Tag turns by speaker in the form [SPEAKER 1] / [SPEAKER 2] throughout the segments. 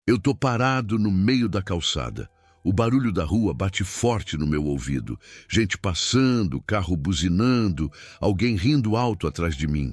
[SPEAKER 1] Eu tô parado no meio da calçada. O barulho da rua bate forte no meu ouvido. Gente passando, carro buzinando, alguém rindo alto atrás de mim.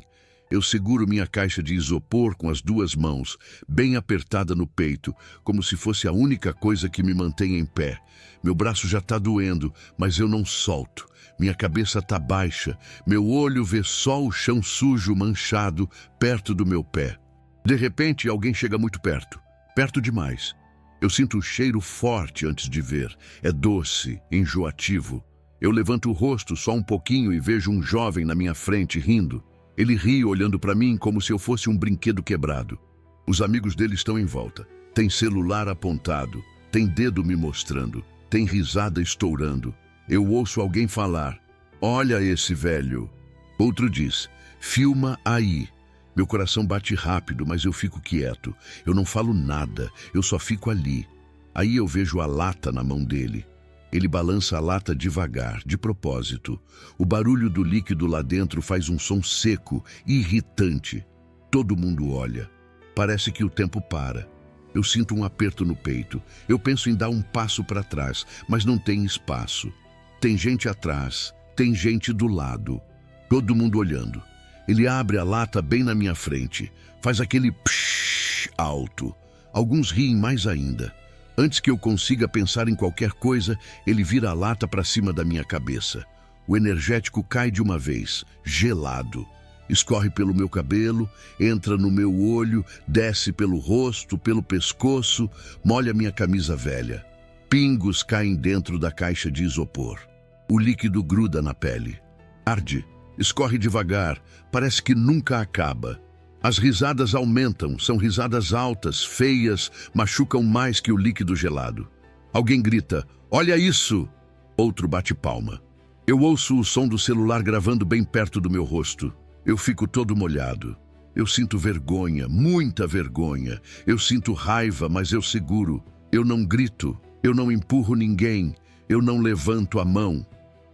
[SPEAKER 1] Eu seguro minha caixa de isopor com as duas mãos, bem apertada no peito, como se fosse a única coisa que me mantém em pé. Meu braço já tá doendo, mas eu não solto. Minha cabeça tá baixa, meu olho vê só o chão sujo, manchado, perto do meu pé. De repente, alguém chega muito perto. Perto demais. Eu sinto o cheiro forte antes de ver. É doce, enjoativo. Eu levanto o rosto só um pouquinho e vejo um jovem na minha frente rindo. Ele ri olhando para mim como se eu fosse um brinquedo quebrado. Os amigos dele estão em volta. Tem celular apontado. Tem dedo me mostrando. Tem risada estourando. Eu ouço alguém falar: "Olha esse velho." Outro diz: "Filma aí." Meu coração bate rápido, mas eu fico quieto. Eu não falo nada, eu só fico ali. Aí eu vejo a lata na mão dele. Ele balança a lata devagar, de propósito. O barulho do líquido lá dentro faz um som seco, irritante. Todo mundo olha. Parece que o tempo para. Eu sinto um aperto no peito. Eu penso em dar um passo para trás, mas não tem espaço. Tem gente atrás, tem gente do lado. Todo mundo olhando. Ele abre a lata bem na minha frente. Faz aquele psh alto. Alguns riem mais ainda. Antes que eu consiga pensar em qualquer coisa, ele vira a lata para cima da minha cabeça. O energético cai de uma vez, gelado. Escorre pelo meu cabelo, entra no meu olho, desce pelo rosto, pelo pescoço, molha minha camisa velha. Pingos caem dentro da caixa de isopor. O líquido gruda na pele. Arde. Escorre devagar, parece que nunca acaba. As risadas aumentam, são risadas altas, feias, machucam mais que o líquido gelado. Alguém grita: "Olha isso!" Outro bate palma. Eu ouço o som do celular gravando bem perto do meu rosto. Eu fico todo molhado. Eu sinto vergonha, muita vergonha. Eu sinto raiva, mas eu seguro. Eu não grito, eu não empurro ninguém, eu não levanto a mão.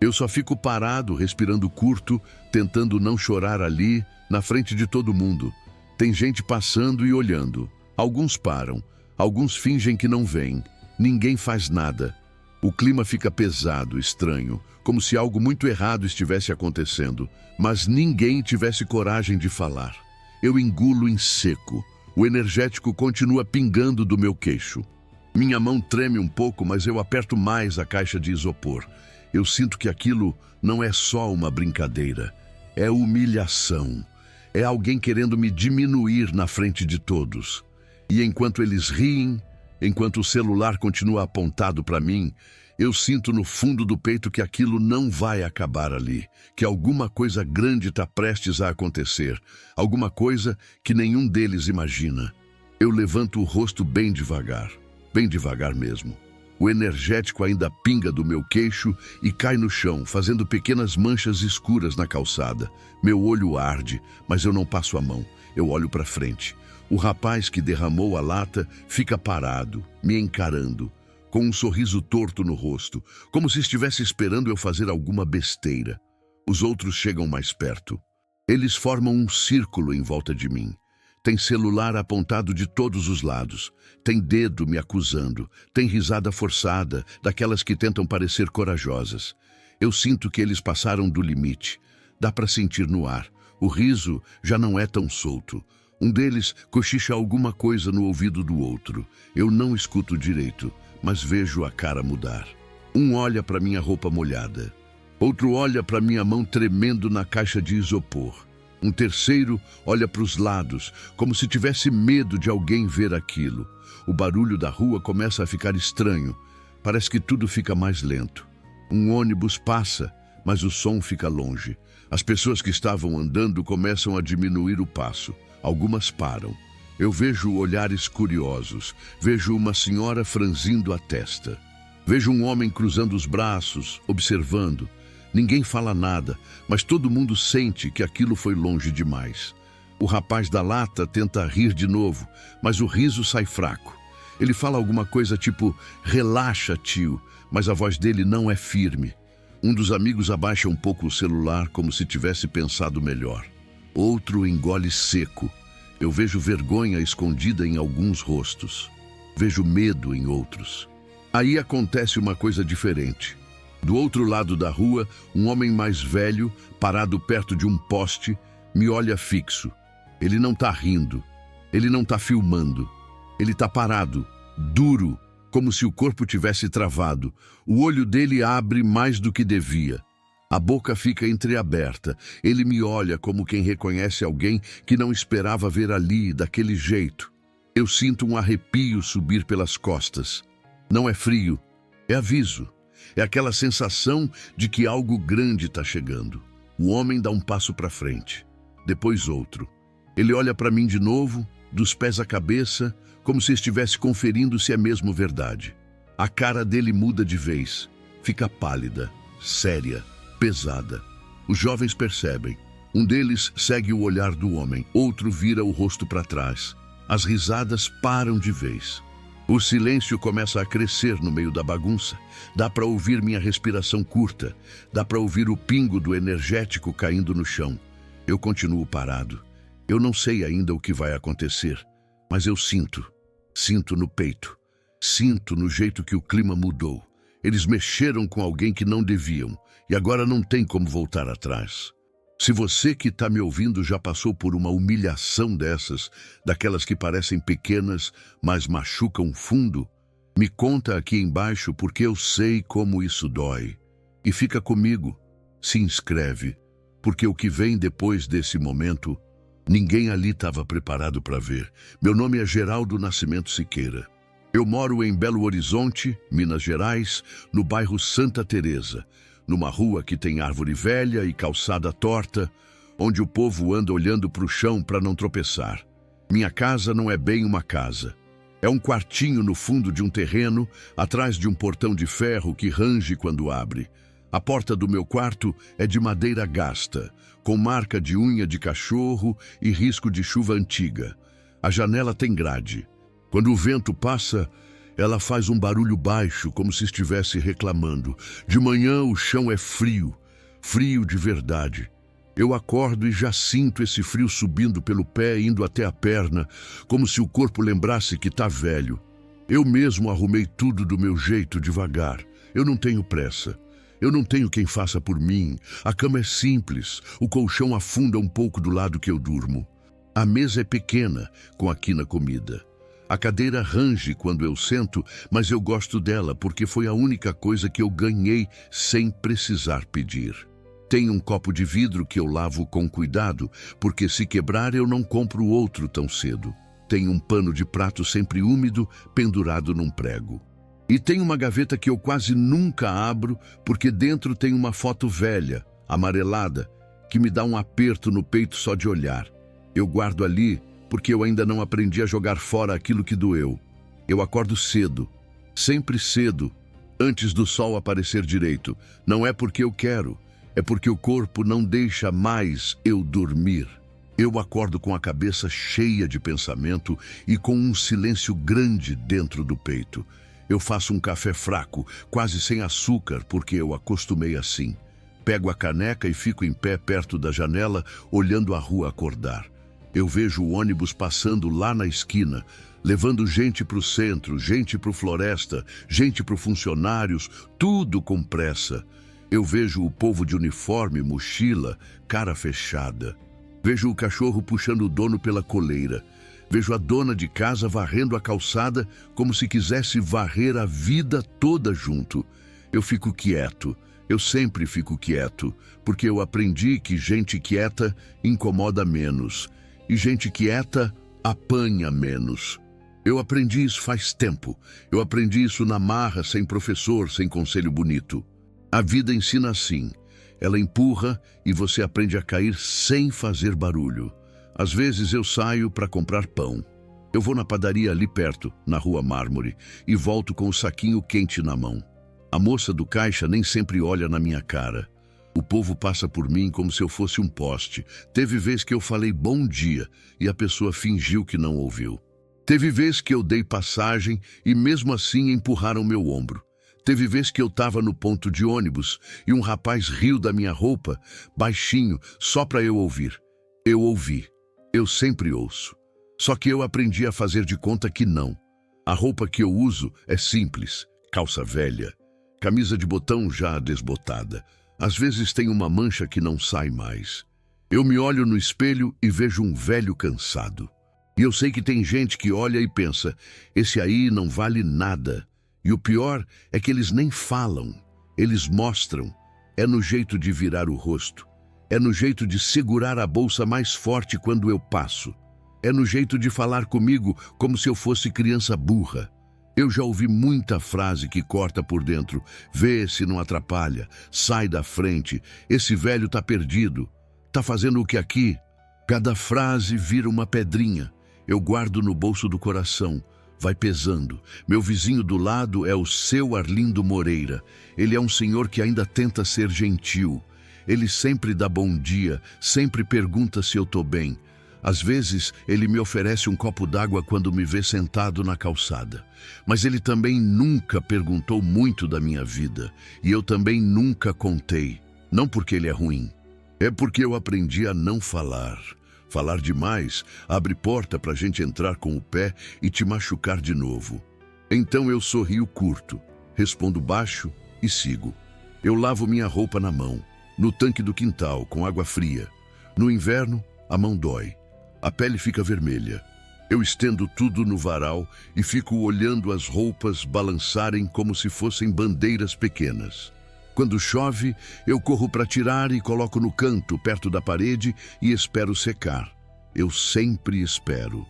[SPEAKER 1] Eu só fico parado, respirando curto, tentando não chorar ali, na frente de todo mundo. Tem gente passando e olhando. Alguns param, alguns fingem que não veem. Ninguém faz nada. O clima fica pesado, estranho, como se algo muito errado estivesse acontecendo, mas ninguém tivesse coragem de falar. Eu engulo em seco. O energético continua pingando do meu queixo. Minha mão treme um pouco, mas eu aperto mais a caixa de isopor. Eu sinto que aquilo não é só uma brincadeira, é humilhação. É alguém querendo me diminuir na frente de todos. E enquanto eles riem, enquanto o celular continua apontado para mim, eu sinto no fundo do peito que aquilo não vai acabar ali, que alguma coisa grande está prestes a acontecer, alguma coisa que nenhum deles imagina. Eu levanto o rosto bem devagar mesmo. O energético ainda pinga do meu queixo e cai no chão, fazendo pequenas manchas escuras na calçada. Meu olho arde, mas eu não passo a mão. Eu olho para frente. O rapaz que derramou a lata fica parado, me encarando, com um sorriso torto no rosto, como se estivesse esperando eu fazer alguma besteira. Os outros chegam mais perto. Eles formam um círculo em volta de mim. Tem celular apontado de todos os lados. Tem dedo me acusando. Tem risada forçada, daquelas que tentam parecer corajosas. Eu sinto que eles passaram do limite. Dá para sentir no ar. O riso já não é tão solto. Um deles cochicha alguma coisa no ouvido do outro. Eu não escuto direito, mas vejo a cara mudar. Um olha para minha roupa molhada. Outro olha para minha mão tremendo na caixa de isopor. Um terceiro olha para os lados, como se tivesse medo de alguém ver aquilo. O barulho da rua começa a ficar estranho. Parece que tudo fica mais lento. Um ônibus passa, mas o som fica longe. As pessoas que estavam andando começam a diminuir o passo. Algumas param. Eu vejo olhares curiosos. Vejo uma senhora franzindo a testa. Vejo um homem cruzando os braços, observando. Ninguém fala nada, mas todo mundo sente que aquilo foi longe demais. O rapaz da lata tenta rir de novo, mas o riso sai fraco. Ele fala alguma coisa tipo: "Relaxa, tio", mas a voz dele não é firme. Um dos amigos abaixa um pouco o celular, como se tivesse pensado melhor. Outro engole seco. Eu vejo vergonha escondida em alguns rostos. vejo medo em outros. Aí acontece uma coisa diferente. Do outro lado da rua, um homem mais velho, parado perto de um poste, me olha fixo. Ele não tá rindo, ele não tá filmando. Ele tá parado, duro, como se o corpo tivesse travado. O olho dele abre mais do que devia. A boca fica entreaberta. Ele me olha como quem reconhece alguém que não esperava ver ali, daquele jeito. Eu sinto um arrepio subir pelas costas. Não é frio, é aviso. É aquela sensação de que algo grande está chegando. O homem dá um passo para frente, depois outro. Ele olha para mim de novo, dos pés à cabeça, como se estivesse conferindo se é mesmo verdade. A cara dele muda de vez, fica pálida, séria, pesada. Os jovens percebem. Um deles segue o olhar do homem, outro vira o rosto para trás. As risadas param de vez. O silêncio começa a crescer no meio da bagunça. Dá para ouvir minha respiração curta. Dá para ouvir o pingo do energético caindo no chão. Eu continuo parado. Eu não sei ainda o que vai acontecer, mas eu sinto. Sinto no peito. Sinto no jeito que o clima mudou. Eles mexeram com alguém que não deviam, e agora não tem como voltar atrás. Se você que está me ouvindo já passou por uma humilhação dessas, daquelas que parecem pequenas, mas machucam fundo, me conta aqui embaixo porque eu sei como isso dói. E fica comigo, se inscreve, porque o que vem depois desse momento, ninguém ali estava preparado para ver. Meu nome é Geraldo Nascimento Siqueira. Eu moro em Belo Horizonte, Minas Gerais, no bairro Santa Teresa, numa rua que tem árvore velha e calçada torta, onde o povo anda olhando para o chão para não tropeçar. Minha casa não é bem uma casa. É um quartinho no fundo de um terreno, atrás de um portão de ferro que range quando abre. A porta do meu quarto é de madeira gasta, com marca de unha de cachorro e risco de chuva antiga. A janela tem grade. Quando o vento passa, ela faz um barulho baixo, como se estivesse reclamando. De manhã o chão é frio, frio de verdade. Eu acordo e já sinto esse frio subindo pelo pé, indo até a perna, como se o corpo lembrasse que tá velho. Eu mesmo arrumei tudo do meu jeito, devagar. Eu não tenho pressa. Eu não tenho quem faça por mim. A cama é simples, o colchão afunda um pouco do lado que eu durmo. A mesa é pequena, com a quina comida. A cadeira range quando eu sento, mas eu gosto dela porque foi a única coisa que eu ganhei sem precisar pedir. Tem um copo de vidro que eu lavo com cuidado, porque se quebrar eu não compro outro tão cedo. Tem um pano de prato sempre úmido pendurado num prego. E tem uma gaveta que eu quase nunca abro, porque dentro tem uma foto velha, amarelada, que me dá um aperto no peito só de olhar. Eu guardo ali porque eu ainda não aprendi a jogar fora aquilo que doeu. Eu acordo cedo, sempre cedo, antes do sol aparecer direito. Não é porque eu quero, é porque o corpo não deixa mais eu dormir. Eu acordo com a cabeça cheia de pensamento e com um silêncio grande dentro do peito. Eu faço um café fraco, quase sem açúcar, porque eu acostumei assim. Pego a caneca e fico em pé perto da janela, olhando a rua acordar. Eu vejo o ônibus passando lá na esquina, levando gente para o centro, gente para o floresta, gente para os funcionários, tudo com pressa. Eu vejo o povo de uniforme, mochila, cara fechada. Vejo o cachorro puxando o dono pela coleira. Vejo a dona de casa varrendo a calçada como se quisesse varrer a vida toda junto. Eu fico quieto. Eu sempre fico quieto, porque eu aprendi que gente quieta incomoda menos. E gente quieta apanha menos. Eu aprendi isso faz tempo. Eu aprendi isso na marra, sem professor, sem conselho bonito. A vida ensina assim. Ela empurra e você aprende a cair sem fazer barulho. Às vezes eu saio para comprar pão. Eu vou na padaria ali perto, na Rua Mármore, e volto com o saquinho quente na mão. A moça do caixa nem sempre olha na minha cara. O povo passa por mim como se eu fosse um poste. Teve vez que eu falei bom dia e a pessoa fingiu que não ouviu. Teve vez que eu dei passagem e mesmo assim empurraram meu ombro. Teve vez que eu estava no ponto de ônibus e um rapaz riu da minha roupa, baixinho, só para eu ouvir. Eu ouvi. Eu sempre ouço. Só que eu aprendi a fazer de conta que não. A roupa que eu uso é simples, calça velha, camisa de botão já desbotada. Às vezes tem uma mancha que não sai mais. Eu me olho no espelho e vejo um velho cansado. E eu sei que tem gente que olha e pensa, esse aí não vale nada. E o pior é que eles nem falam, eles mostram. É no jeito de virar o rosto. É no jeito de segurar a bolsa mais forte quando eu passo. É no jeito de falar comigo como se eu fosse criança burra. Eu já ouvi muita frase que corta por dentro. Vê se não atrapalha, sai da frente, esse velho tá perdido. Tá fazendo o que aqui? Cada frase vira uma pedrinha. Eu guardo no bolso do coração. Vai pesando. Meu vizinho do lado é o seu Arlindo Moreira. Ele é um senhor que ainda tenta ser gentil. Ele sempre dá bom dia, sempre pergunta se eu tô bem. Às vezes, ele me oferece um copo d'água quando me vê sentado na calçada. Mas ele também nunca perguntou muito da minha vida. E eu também nunca contei. Não porque ele é ruim. É porque eu aprendi a não falar. Falar demais abre porta pra gente entrar com o pé e te machucar de novo. Então eu sorrio curto, respondo baixo e sigo. Eu lavo minha roupa na mão, no tanque do quintal, com água fria. No inverno, a mão dói. A pele fica vermelha. Eu estendo tudo no varal e fico olhando as roupas balançarem como se fossem bandeiras pequenas. Quando chove, eu corro para tirar e coloco no canto, perto da parede, e espero secar. Eu sempre espero.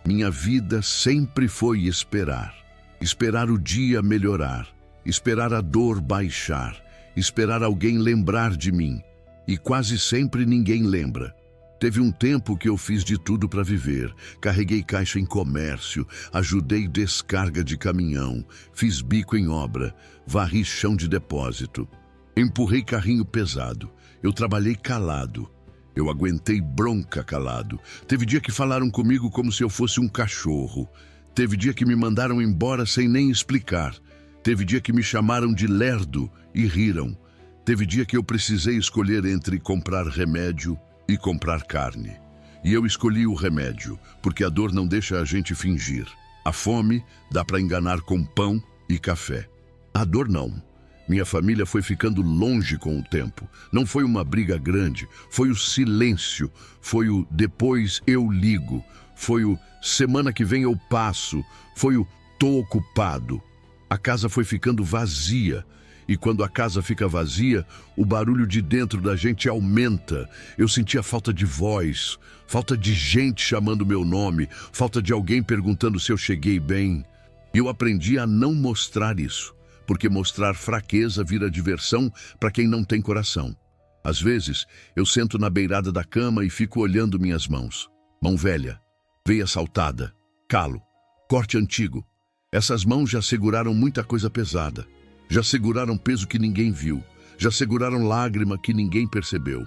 [SPEAKER 1] Minha vida sempre foi esperar. Esperar o dia melhorar. Esperar a dor baixar. Esperar alguém lembrar de mim. E quase sempre ninguém lembra. Teve um tempo que eu fiz de tudo para viver. Carreguei caixa em comércio, ajudei descarga de caminhão, fiz bico em obra, varri chão de depósito. Empurrei carrinho pesado. Eu trabalhei calado. Eu aguentei bronca calado. Teve dia que falaram comigo como se eu fosse um cachorro. Teve dia que me mandaram embora sem nem explicar. Teve dia que me chamaram de lerdo e riram. Teve dia que eu precisei escolher entre comprar remédio e comprar carne. E eu escolhi o remédio, porque a dor não deixa a gente fingir. A fome dá para enganar com pão e café. A dor não. Minha família foi ficando longe com o tempo. Não foi uma briga grande, foi o silêncio, foi o depois eu ligo, foi o semana que vem eu passo, foi o tô ocupado. A casa foi ficando vazia. E quando a casa fica vazia, o barulho de dentro da gente aumenta. Eu sentia falta de voz, falta de gente chamando meu nome, falta de alguém perguntando se eu cheguei bem. E eu aprendi a não mostrar isso, porque mostrar fraqueza vira diversão para quem não tem coração. Às vezes, eu sento na beirada da cama e fico olhando minhas mãos. Mão velha, veia saltada, calo, corte antigo. Essas mãos já seguraram muita coisa pesada. Já seguraram peso que ninguém viu. Já seguraram lágrima que ninguém percebeu.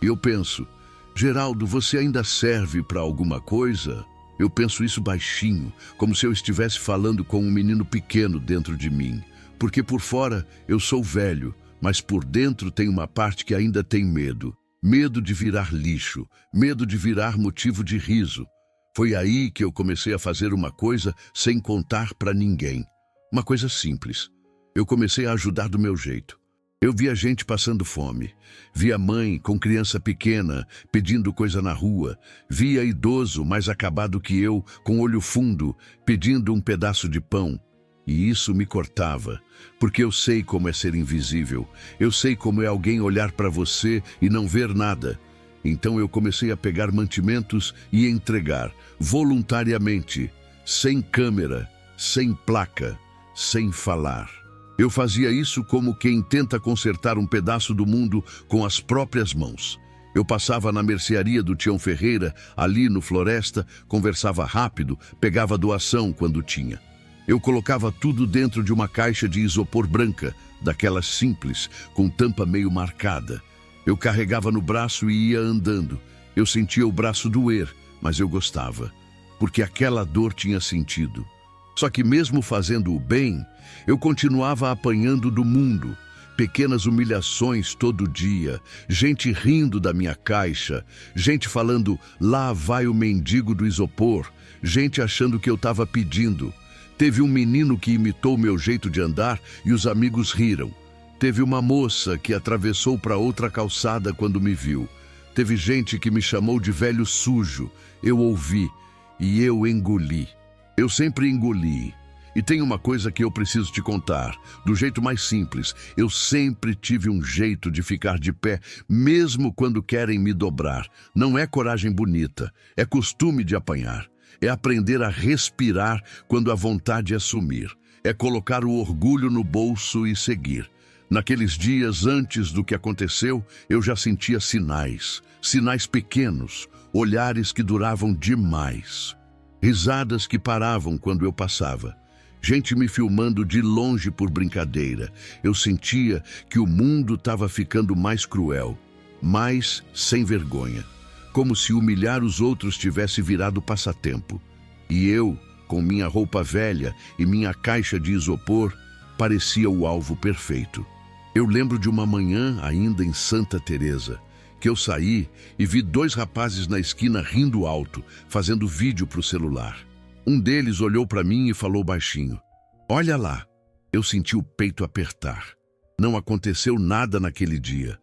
[SPEAKER 1] E eu penso, Geraldo, você ainda serve para alguma coisa? Eu penso isso baixinho, como se eu estivesse falando com um menino pequeno dentro de mim. Porque por fora eu sou velho, mas por dentro tem uma parte que ainda tem medo. Medo de virar lixo, medo de virar motivo de riso. Foi aí que eu comecei a fazer uma coisa sem contar para ninguém. Uma coisa simples. Eu comecei a ajudar do meu jeito. Eu via gente passando fome, via mãe com criança pequena pedindo coisa na rua, via idoso mais acabado que eu, com olho fundo, pedindo um pedaço de pão. E isso me cortava, porque eu sei como é ser invisível, eu sei como é alguém olhar para você e não ver nada. Então eu comecei a pegar mantimentos e entregar, voluntariamente, sem câmera, sem placa, sem falar. Eu fazia isso como quem tenta consertar um pedaço do mundo com as próprias mãos. Eu passava na mercearia do Tião Ferreira, ali no Floresta, conversava rápido, pegava doação quando tinha. Eu colocava tudo dentro de uma caixa de isopor branca, daquelas simples, com tampa meio marcada. Eu carregava no braço e ia andando. Eu sentia o braço doer, mas eu gostava, porque aquela dor tinha sentido. Só que mesmo fazendo o bem, eu continuava apanhando do mundo. Pequenas humilhações todo dia, gente rindo da minha caixa, gente falando, lá vai o mendigo do isopor, gente achando que eu estava pedindo. Teve um menino que imitou meu jeito de andar e os amigos riram. Teve uma moça que atravessou para outra calçada quando me viu. Teve gente que me chamou de velho sujo. Eu ouvi e eu engoli. Eu sempre engoli. E tem uma coisa que eu preciso te contar, do jeito mais simples. Eu sempre tive um jeito de ficar de pé, mesmo quando querem me dobrar. Não é coragem bonita, é costume de apanhar. É aprender a respirar quando a vontade é sumir. É colocar o orgulho no bolso e seguir. Naqueles dias antes do que aconteceu, eu já sentia sinais. Sinais pequenos, olhares que duravam demais. Risadas que paravam quando eu passava. Gente me filmando de longe por brincadeira. Eu sentia que o mundo estava ficando mais cruel, mais sem vergonha. Como se humilhar os outros tivesse virado passatempo. E eu, com minha roupa velha e minha caixa de isopor, parecia o alvo perfeito. Eu lembro de uma manhã, ainda em Santa Teresa, que eu saí e vi 2 rapazes na esquina rindo alto, fazendo vídeo para o celular. Um deles olhou para mim e falou baixinho: "Olha lá." Eu senti o peito apertar. Não aconteceu nada naquele dia,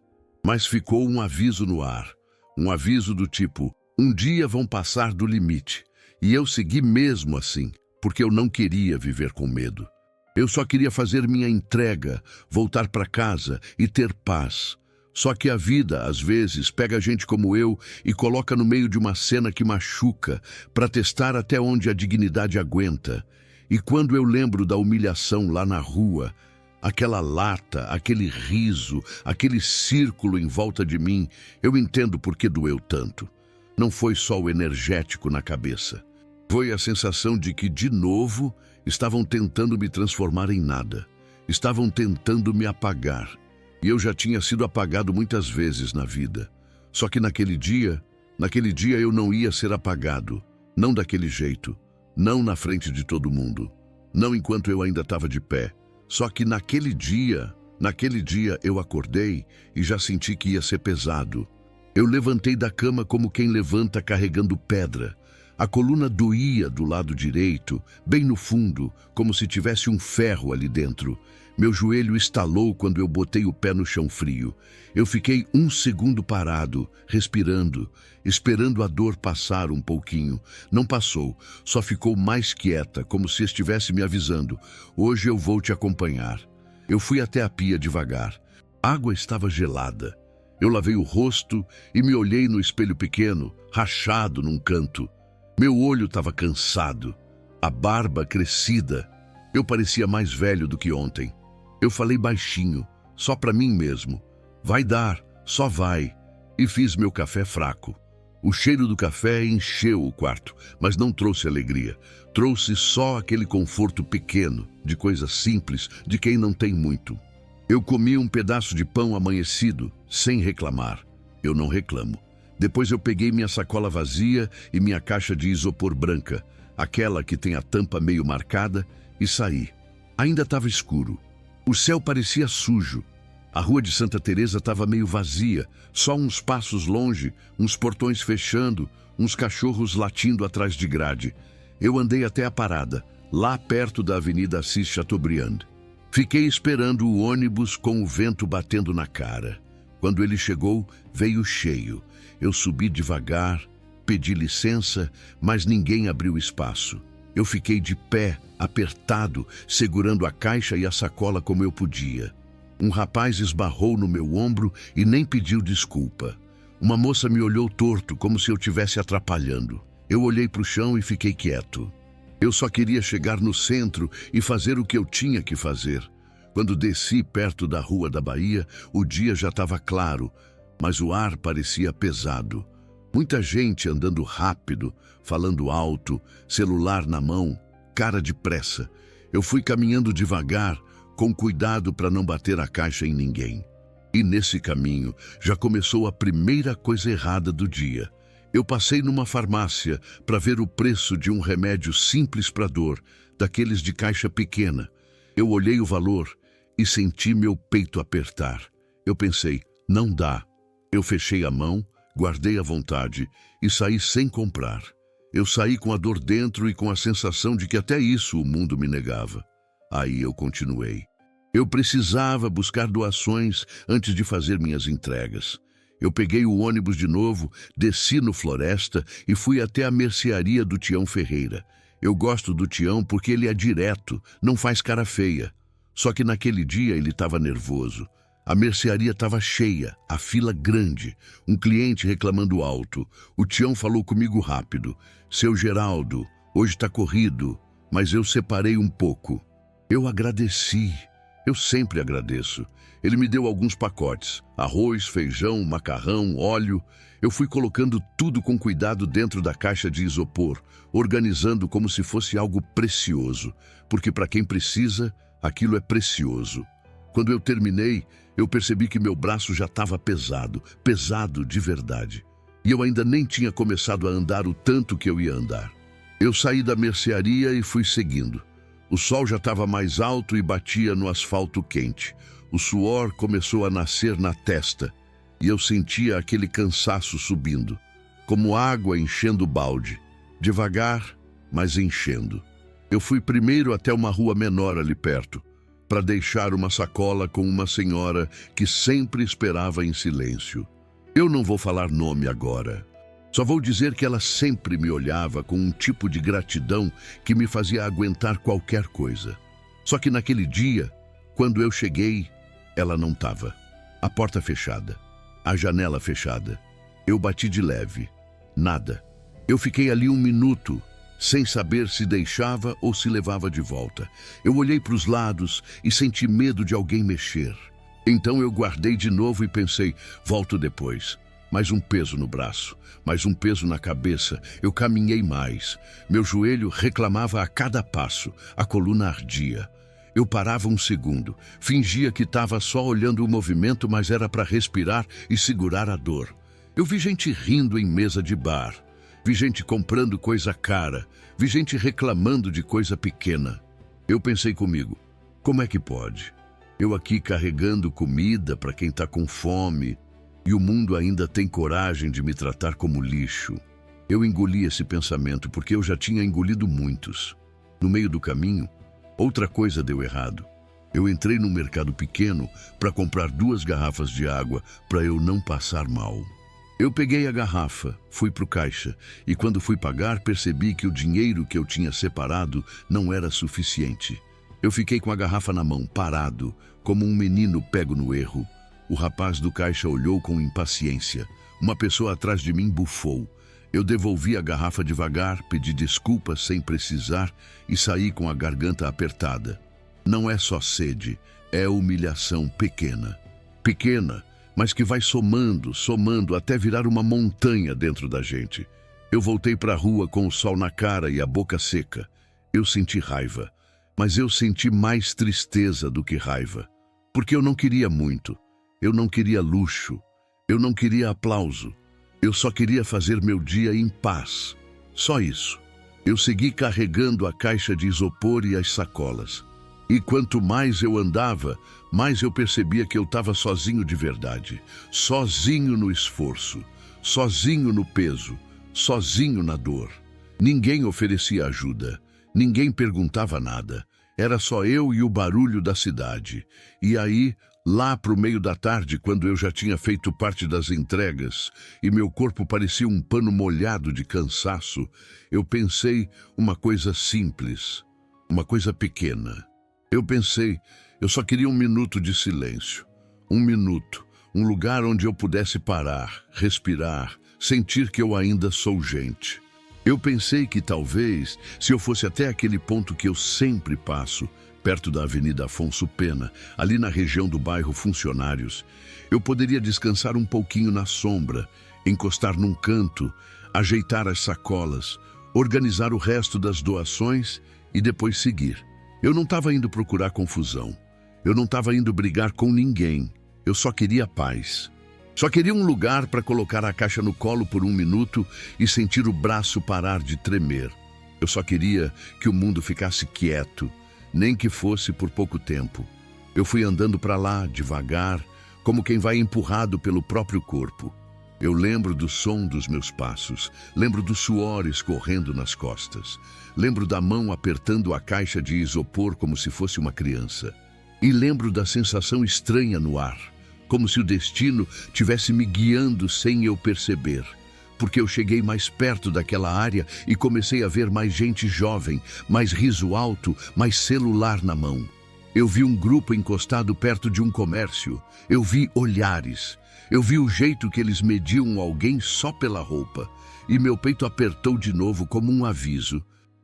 [SPEAKER 1] mas ficou um aviso no ar. Um aviso do tipo: um dia vão passar do limite. E eu segui mesmo assim, porque eu não queria viver com medo. Eu só queria fazer minha entrega, voltar para casa e ter paz. Só que a vida, às vezes, pega gente como eu e coloca no meio de uma cena que machuca, para testar até onde a dignidade aguenta. E quando eu lembro da humilhação lá na rua, aquela lata, aquele riso, aquele círculo em volta de mim, eu entendo por que doeu tanto. Não foi só o energético na cabeça. Foi a sensação de que, de novo, estavam tentando me transformar em nada. Estavam tentando me apagar. E eu já tinha sido apagado muitas vezes na vida. Só que naquele dia eu não ia ser apagado. Não daquele jeito. Não na frente de todo mundo. Não enquanto eu ainda estava de pé. Só que naquele dia eu acordei e já senti que ia ser pesado. Eu levantei da cama como quem levanta carregando pedra. A coluna doía do lado direito, bem no fundo, como se tivesse um ferro ali dentro. Meu joelho estalou quando eu botei o pé no chão frio. Eu fiquei 1 segundo parado, respirando, esperando a dor passar um pouquinho. Não passou, só ficou mais quieta, como se estivesse me avisando: hoje eu vou te acompanhar. Eu fui até a pia devagar. A água estava gelada. Eu lavei o rosto e me olhei no espelho pequeno, rachado num canto. Meu olho estava cansado, a barba crescida. Eu parecia mais velho do que ontem. Eu falei baixinho, só para mim mesmo: vai dar, só vai. E fiz meu café fraco. O cheiro do café encheu o quarto, mas não trouxe alegria. Trouxe só aquele conforto pequeno, de coisas simples, de quem não tem muito. Eu comi um pedaço de pão amanhecido, sem reclamar. Eu não reclamo. Depois eu peguei minha sacola vazia e minha caixa de isopor branca, aquela que tem a tampa meio marcada, e saí. Ainda estava escuro. O céu parecia sujo. A rua de Santa Teresa estava meio vazia, só uns passos longe, uns portões fechando, uns cachorros latindo atrás de grade. Eu andei até a parada, lá perto da Avenida Assis Chateaubriand. Fiquei esperando o ônibus com o vento batendo na cara. Quando ele chegou, veio cheio. Eu subi devagar, pedi licença, mas ninguém abriu espaço. Eu fiquei de pé, apertado, segurando a caixa e a sacola como eu podia. Um rapaz esbarrou no meu ombro e nem pediu desculpa. Uma moça me olhou torto, como se eu estivesse atrapalhando. Eu olhei para o chão e fiquei quieto. Eu só queria chegar no centro e fazer o que eu tinha que fazer. Quando desci perto da Rua da Bahia, o dia já estava claro, mas o ar parecia pesado. Muita gente andando rápido, falando alto, celular na mão, cara de pressa. Eu fui caminhando devagar, com cuidado para não bater a caixa em ninguém. E nesse caminho já começou a primeira coisa errada do dia. Eu passei numa farmácia para ver o preço de um remédio simples para dor, daqueles de caixa pequena. Eu olhei o valor e senti meu peito apertar. Eu pensei: não dá. Eu fechei a mão, guardei a vontade e saí sem comprar. Eu saí com a dor dentro e com a sensação de que até isso o mundo me negava. Aí eu continuei. Eu precisava buscar doações antes de fazer minhas entregas. Eu peguei o ônibus de novo, desci no Floresta e fui até a mercearia do Tião Ferreira. Eu gosto do Tião porque ele é direto, não faz cara feia. Só que naquele dia ele estava nervoso. A mercearia estava cheia, a fila grande, um cliente reclamando alto. O Tião falou comigo rápido. Seu Geraldo, hoje está corrido, mas eu separei um pouco. Eu agradeci. Eu sempre agradeço. Ele me deu alguns pacotes, arroz, feijão, macarrão, óleo. Eu fui colocando tudo com cuidado dentro da caixa de isopor, organizando como se fosse algo precioso, porque para quem precisa, aquilo é precioso. Quando eu terminei, eu percebi que meu braço já estava pesado, pesado de verdade. E eu ainda nem tinha começado a andar o tanto que eu ia andar. Eu saí da mercearia e fui seguindo. O sol já estava mais alto e batia no asfalto quente. O suor começou a nascer na testa e eu sentia aquele cansaço subindo, como água enchendo o balde, devagar, mas enchendo. Eu fui primeiro até uma rua menor ali perto, para deixar uma sacola com uma senhora que sempre esperava em silêncio. Eu não vou falar nome agora. Só vou dizer que ela sempre me olhava com um tipo de gratidão que me fazia aguentar qualquer coisa. Só que naquele dia, quando eu cheguei, ela não estava. A porta fechada, a janela fechada. Eu bati de leve. Nada. Eu fiquei ali 1 minuto, sem saber se deixava ou se levava de volta. Eu olhei para os lados e senti medo de alguém mexer. Então eu guardei de novo e pensei, volto depois. Mais um peso no braço, mais um peso na cabeça. Eu caminhei mais. Meu joelho reclamava a cada passo, a coluna ardia. Eu parava 1 segundo, fingia que estava só olhando o movimento, mas era para respirar e segurar a dor. Eu vi gente rindo em mesa de bar. Vi gente comprando coisa cara, vi gente reclamando de coisa pequena. Eu pensei comigo, como é que pode? Eu aqui carregando comida para quem está com fome e o mundo ainda tem coragem de me tratar como lixo. Eu engoli esse pensamento porque eu já tinha engolido muitos. No meio do caminho, outra coisa deu errado. Eu entrei num mercado pequeno para comprar 2 garrafas de água para eu não passar mal. Eu peguei a garrafa, fui para o caixa e quando fui pagar percebi que o dinheiro que eu tinha separado não era suficiente. Eu fiquei com a garrafa na mão, parado, como um menino pego no erro. O rapaz do caixa olhou com impaciência. Uma pessoa atrás de mim bufou. Eu devolvi a garrafa devagar, pedi desculpas sem precisar e saí com a garganta apertada. Não é só sede, é humilhação pequena. Pequena, mas que vai somando, somando até virar uma montanha dentro da gente. Eu voltei para a rua com o sol na cara e a boca seca. Eu senti raiva, mas eu senti mais tristeza do que raiva. Porque eu não queria muito, eu não queria luxo, eu não queria aplauso. Eu só queria fazer meu dia em paz. Só isso. Eu segui carregando a caixa de isopor e as sacolas. E quanto mais eu andava, mais eu percebia que eu estava sozinho de verdade. Sozinho no esforço, sozinho no peso, sozinho na dor. Ninguém oferecia ajuda, ninguém perguntava nada. Era só eu e o barulho da cidade. E aí, lá pro meio da tarde, quando eu já tinha feito parte das entregas e meu corpo parecia um pano molhado de cansaço, eu pensei uma coisa simples, uma coisa pequena. Eu pensei, eu só queria 1 minuto de silêncio. 1 minuto, um lugar onde eu pudesse parar, respirar, sentir que eu ainda sou gente. Eu pensei que talvez, se eu fosse até aquele ponto que eu sempre passo, perto da Avenida Afonso Pena, ali na região do bairro Funcionários, eu poderia descansar um pouquinho na sombra, encostar num canto, ajeitar as sacolas, organizar o resto das doações e depois seguir. Eu não estava indo procurar confusão. Eu não estava indo brigar com ninguém. Eu só queria paz. Só queria um lugar para colocar a caixa no colo por 1 minuto e sentir o braço parar de tremer. Eu só queria que o mundo ficasse quieto, nem que fosse por pouco tempo. Eu fui andando para lá, devagar, como quem vai empurrado pelo próprio corpo. Eu lembro do som dos meus passos, lembro do suor escorrendo nas costas, lembro da mão apertando a caixa de isopor como se fosse uma criança. E lembro da sensação estranha no ar, como se o destino tivesse me guiando sem eu perceber. Porque eu cheguei mais perto daquela área e comecei a ver mais gente jovem, mais riso alto, mais celular na mão. Eu vi um grupo encostado perto de um comércio. Eu vi olhares. Eu vi o jeito que eles mediam alguém só pela roupa. E meu peito apertou de novo como um aviso.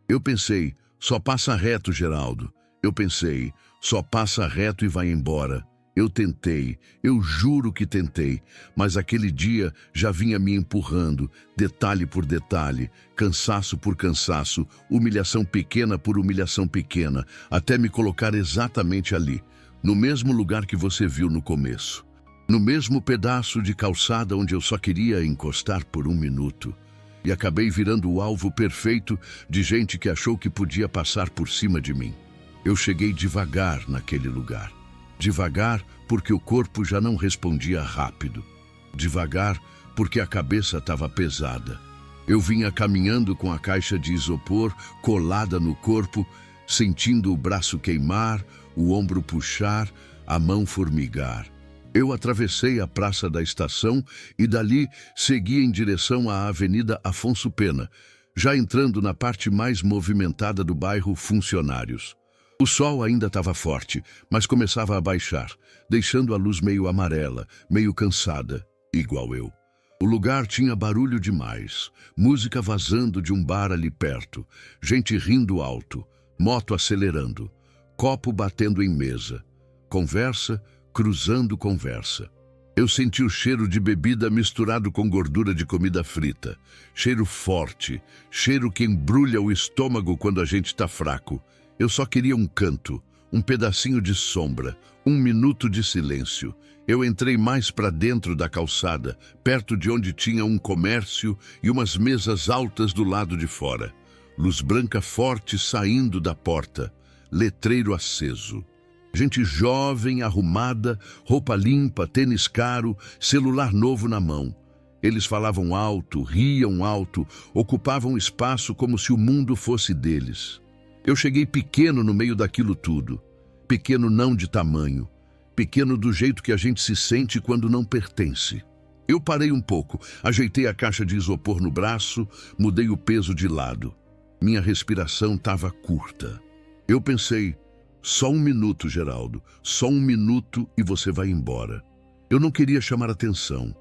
[SPEAKER 1] Eu pensei, só passa reto, Geraldo. Eu pensei, só passa reto e vai embora. Eu tentei, eu juro que tentei, mas aquele dia já vinha me empurrando, detalhe por detalhe, cansaço por cansaço, humilhação pequena por humilhação pequena, até me colocar exatamente ali, no mesmo lugar que você viu no começo. No mesmo pedaço de calçada onde eu só queria encostar por um minuto. E acabei virando o alvo perfeito de gente que achou que podia passar por cima de mim. Eu cheguei devagar naquele lugar. Devagar, porque o corpo já não respondia rápido. Devagar, porque a cabeça estava pesada. Eu vinha caminhando com a caixa de isopor colada no corpo, sentindo o braço queimar, o ombro puxar, a mão formigar. Eu atravessei a praça da estação e dali segui em direção à Avenida Afonso Pena, já entrando na parte mais movimentada do bairro Funcionários. O sol ainda estava forte, mas começava a baixar, deixando a luz meio amarela, meio cansada, igual eu. O lugar tinha barulho demais, música vazando de um bar ali perto, gente rindo alto, moto acelerando, copo batendo em mesa, conversa cruzando conversa. Eu senti o cheiro de bebida misturado com gordura de comida frita, cheiro forte, cheiro que embrulha o estômago quando a gente está fraco. Eu só queria um canto, um pedacinho de sombra, um minuto de silêncio. Eu entrei mais para dentro da calçada, perto de onde tinha um comércio e umas mesas altas do lado de fora. Luz branca forte saindo da porta, letreiro aceso. Gente jovem, arrumada, roupa limpa, tênis caro, celular novo na mão. Eles falavam alto, riam alto, ocupavam espaço como se o mundo fosse deles. Eu cheguei pequeno no meio daquilo tudo. Pequeno não de tamanho. Pequeno do jeito que a gente se sente quando não pertence. Eu parei um pouco, ajeitei a caixa de isopor no braço, mudei o peso de lado. Minha respiração estava curta. Eu pensei, só um minuto, Geraldo, só um minuto e você vai embora. Eu não queria chamar atenção.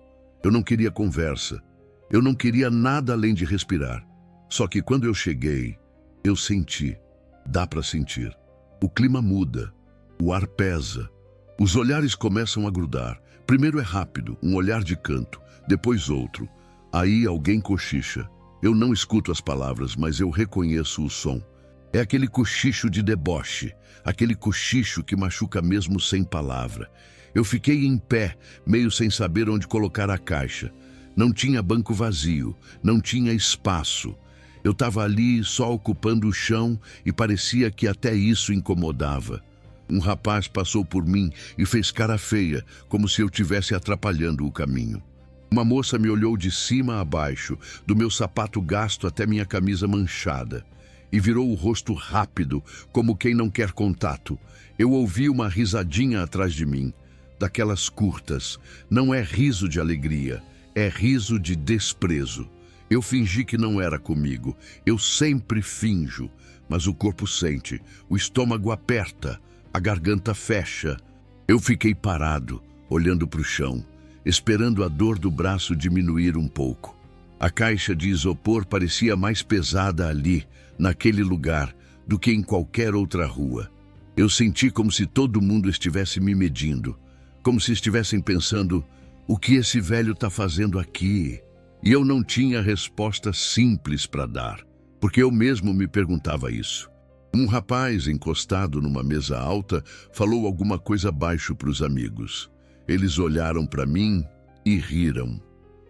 [SPEAKER 1] Eu não queria conversa. Eu não queria nada além de respirar. Só que quando eu cheguei, eu senti. Dá para sentir. O clima muda. O ar pesa. Os olhares começam a grudar. Primeiro é rápido, um olhar de canto. Depois outro. Aí alguém cochicha. Eu não escuto as palavras, mas eu reconheço o som. É aquele cochicho de deboche. Aquele cochicho que machuca mesmo sem palavra. Eu fiquei em pé, meio sem saber onde colocar a caixa. Não tinha banco vazio. Não tinha espaço. Eu estava ali só ocupando o chão e parecia que até isso incomodava. Um rapaz passou por mim e fez cara feia, como se eu estivesse atrapalhando o caminho. Uma moça me olhou de cima a baixo, do meu sapato gasto até minha camisa manchada, e virou o rosto rápido, como quem não quer contato. Eu ouvi uma risadinha atrás de mim, daquelas curtas. Não é riso de alegria, é riso de desprezo. Eu fingi que não era comigo. Eu sempre finjo, mas o corpo sente, o estômago aperta, a garganta fecha. Eu fiquei parado, olhando para o chão, esperando a dor do braço diminuir um pouco. A caixa de isopor parecia mais pesada ali, naquele lugar, do que em qualquer outra rua. Eu senti como se todo mundo estivesse me medindo, como se estivessem pensando, o que esse velho está fazendo aqui? E eu não tinha resposta simples para dar, porque eu mesmo me perguntava isso. Um rapaz encostado numa mesa alta falou alguma coisa baixo para os amigos. Eles olharam para mim e riram.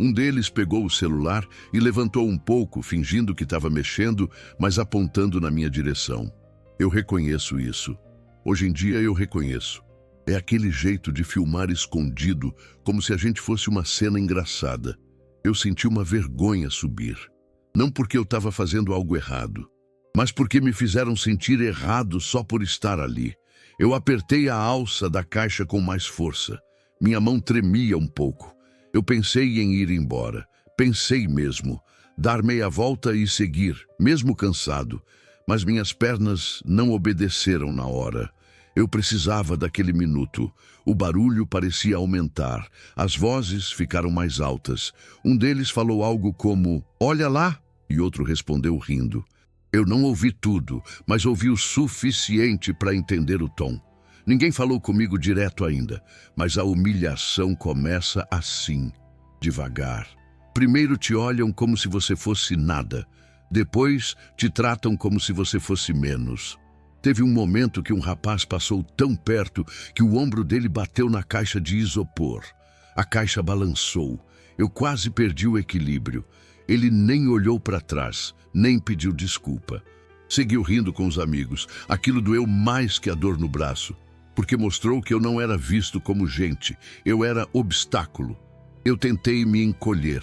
[SPEAKER 1] Um deles pegou o celular e levantou um pouco, fingindo que estava mexendo, mas apontando na minha direção. Eu reconheço isso. Hoje em dia eu reconheço. É aquele jeito de filmar escondido, como se a gente fosse uma cena engraçada. Eu senti uma vergonha subir. Não porque eu estava fazendo algo errado, mas porque me fizeram sentir errado só por estar ali. Eu apertei a alça da caixa com mais força. Minha mão tremia um pouco. Eu pensei em ir embora. Pensei mesmo. Dar meia volta e seguir, mesmo cansado. Mas minhas pernas não obedeceram na hora. Eu precisava daquele minuto. O barulho parecia aumentar. As vozes ficaram mais altas. Um deles falou algo como, "Olha lá!" E outro respondeu rindo. Eu não ouvi tudo, mas ouvi o suficiente para entender o tom. Ninguém falou comigo direto ainda, mas a humilhação começa assim, devagar. Primeiro te olham como se você fosse nada. Depois te tratam como se você fosse menos. Teve um momento que um rapaz passou tão perto que o ombro dele bateu na caixa de isopor. A caixa balançou. Eu quase perdi o equilíbrio. Ele nem olhou para trás, nem pediu desculpa. Seguiu rindo com os amigos. Aquilo doeu mais que a dor no braço, porque mostrou que eu não era visto como gente. Eu era obstáculo. Eu tentei me encolher.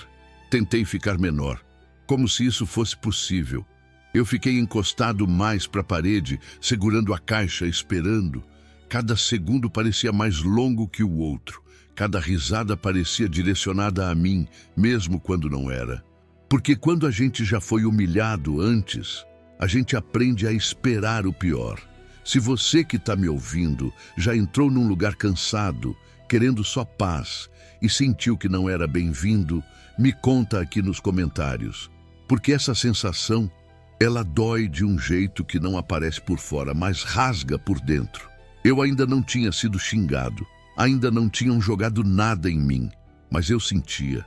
[SPEAKER 1] Tentei ficar menor, como se isso fosse possível. Eu fiquei encostado mais para a parede, segurando a caixa, esperando. Cada segundo parecia mais longo que o outro. Cada risada parecia direcionada a mim, mesmo quando não era. Porque quando a gente já foi humilhado antes, a gente aprende a esperar o pior. Se você que está me ouvindo já entrou num lugar cansado, querendo só paz, e sentiu que não era bem-vindo, me conta aqui nos comentários. Porque essa sensação, ela dói de um jeito que não aparece por fora, mas rasga por dentro. Eu ainda não tinha sido xingado, ainda não tinham jogado nada em mim, mas eu sentia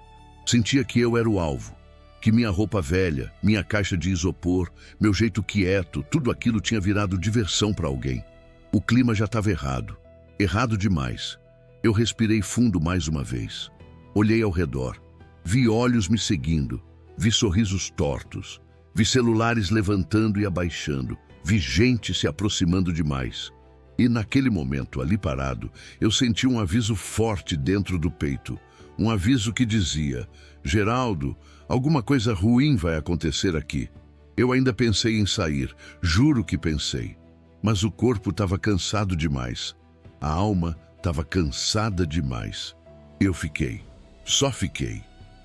[SPEAKER 1] que eu era o alvo, que minha roupa velha, minha caixa de isopor, meu jeito quieto, tudo aquilo tinha virado diversão para alguém. O clima já estava errado, errado demais. Eu respirei fundo mais uma vez. Olhei ao redor, vi olhos me seguindo, vi sorrisos tortos, vi celulares levantando e abaixando, vi gente se aproximando demais. E naquele momento, ali parado, eu senti um aviso forte dentro do peito. Um aviso que dizia, Geraldo, alguma coisa ruim vai acontecer aqui. Eu ainda pensei em sair, juro que pensei. Mas o corpo estava cansado demais. A alma estava cansada demais. Eu fiquei, só fiquei,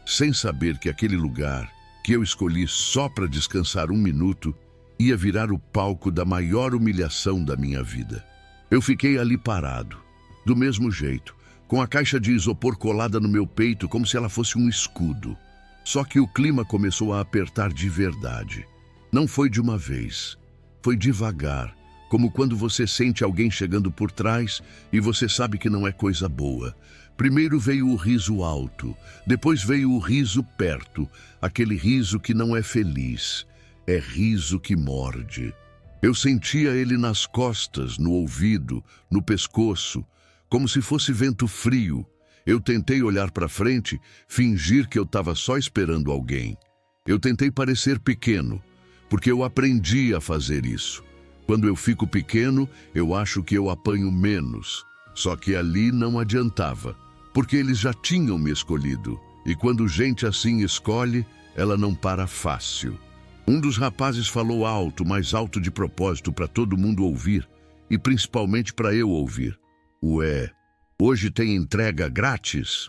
[SPEAKER 1] sem saber que aquele lugar, que eu escolhi só para descansar um minuto, ia virar o palco da maior humilhação da minha vida. Eu fiquei ali parado, do mesmo jeito, com a caixa de isopor colada no meu peito como se ela fosse um escudo. Só que o clima começou a apertar de verdade. Não foi de uma vez, foi devagar, como quando você sente alguém chegando por trás e você sabe que não é coisa boa. Primeiro veio o riso alto, depois veio o riso perto, aquele riso que não é feliz, é riso que morde. Eu sentia ele nas costas, no ouvido, no pescoço, como se fosse vento frio. Eu tentei olhar para frente, fingir que eu estava só esperando alguém. Eu tentei parecer pequeno, porque eu aprendi a fazer isso. Quando eu fico pequeno, eu acho que eu apanho menos. Só que ali não adiantava, porque eles já tinham me escolhido. E quando gente assim escolhe, ela não para fácil. Um dos rapazes falou alto, mais alto de propósito para todo mundo ouvir, e principalmente para eu ouvir. Ué, hoje tem entrega grátis?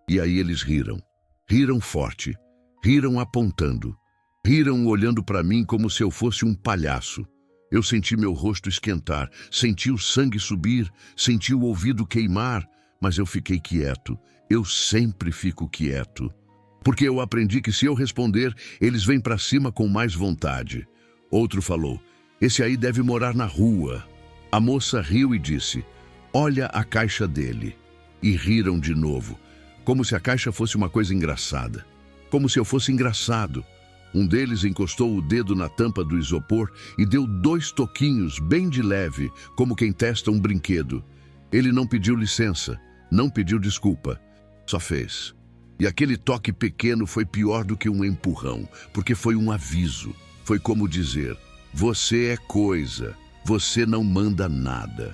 [SPEAKER 1] E aí eles riram. Riram forte, riram apontando, riram olhando para mim como se eu fosse um palhaço. Eu senti meu rosto esquentar, senti o sangue subir, senti o ouvido queimar, mas eu fiquei quieto. Eu sempre fico quieto. Porque eu aprendi que se eu responder, eles vêm para cima com mais vontade. Outro falou, esse aí deve morar na rua. A moça riu e disse, olha a caixa dele. E riram de novo, como se a caixa fosse uma coisa engraçada. Como se eu fosse engraçado. Um deles encostou o dedo na tampa do isopor e deu 2 toquinhos bem de leve, como quem testa um brinquedo. Ele não pediu licença, não pediu desculpa, só fez. E aquele toque pequeno foi pior do que um empurrão, porque foi um aviso. Foi como dizer, você é coisa, você não manda nada.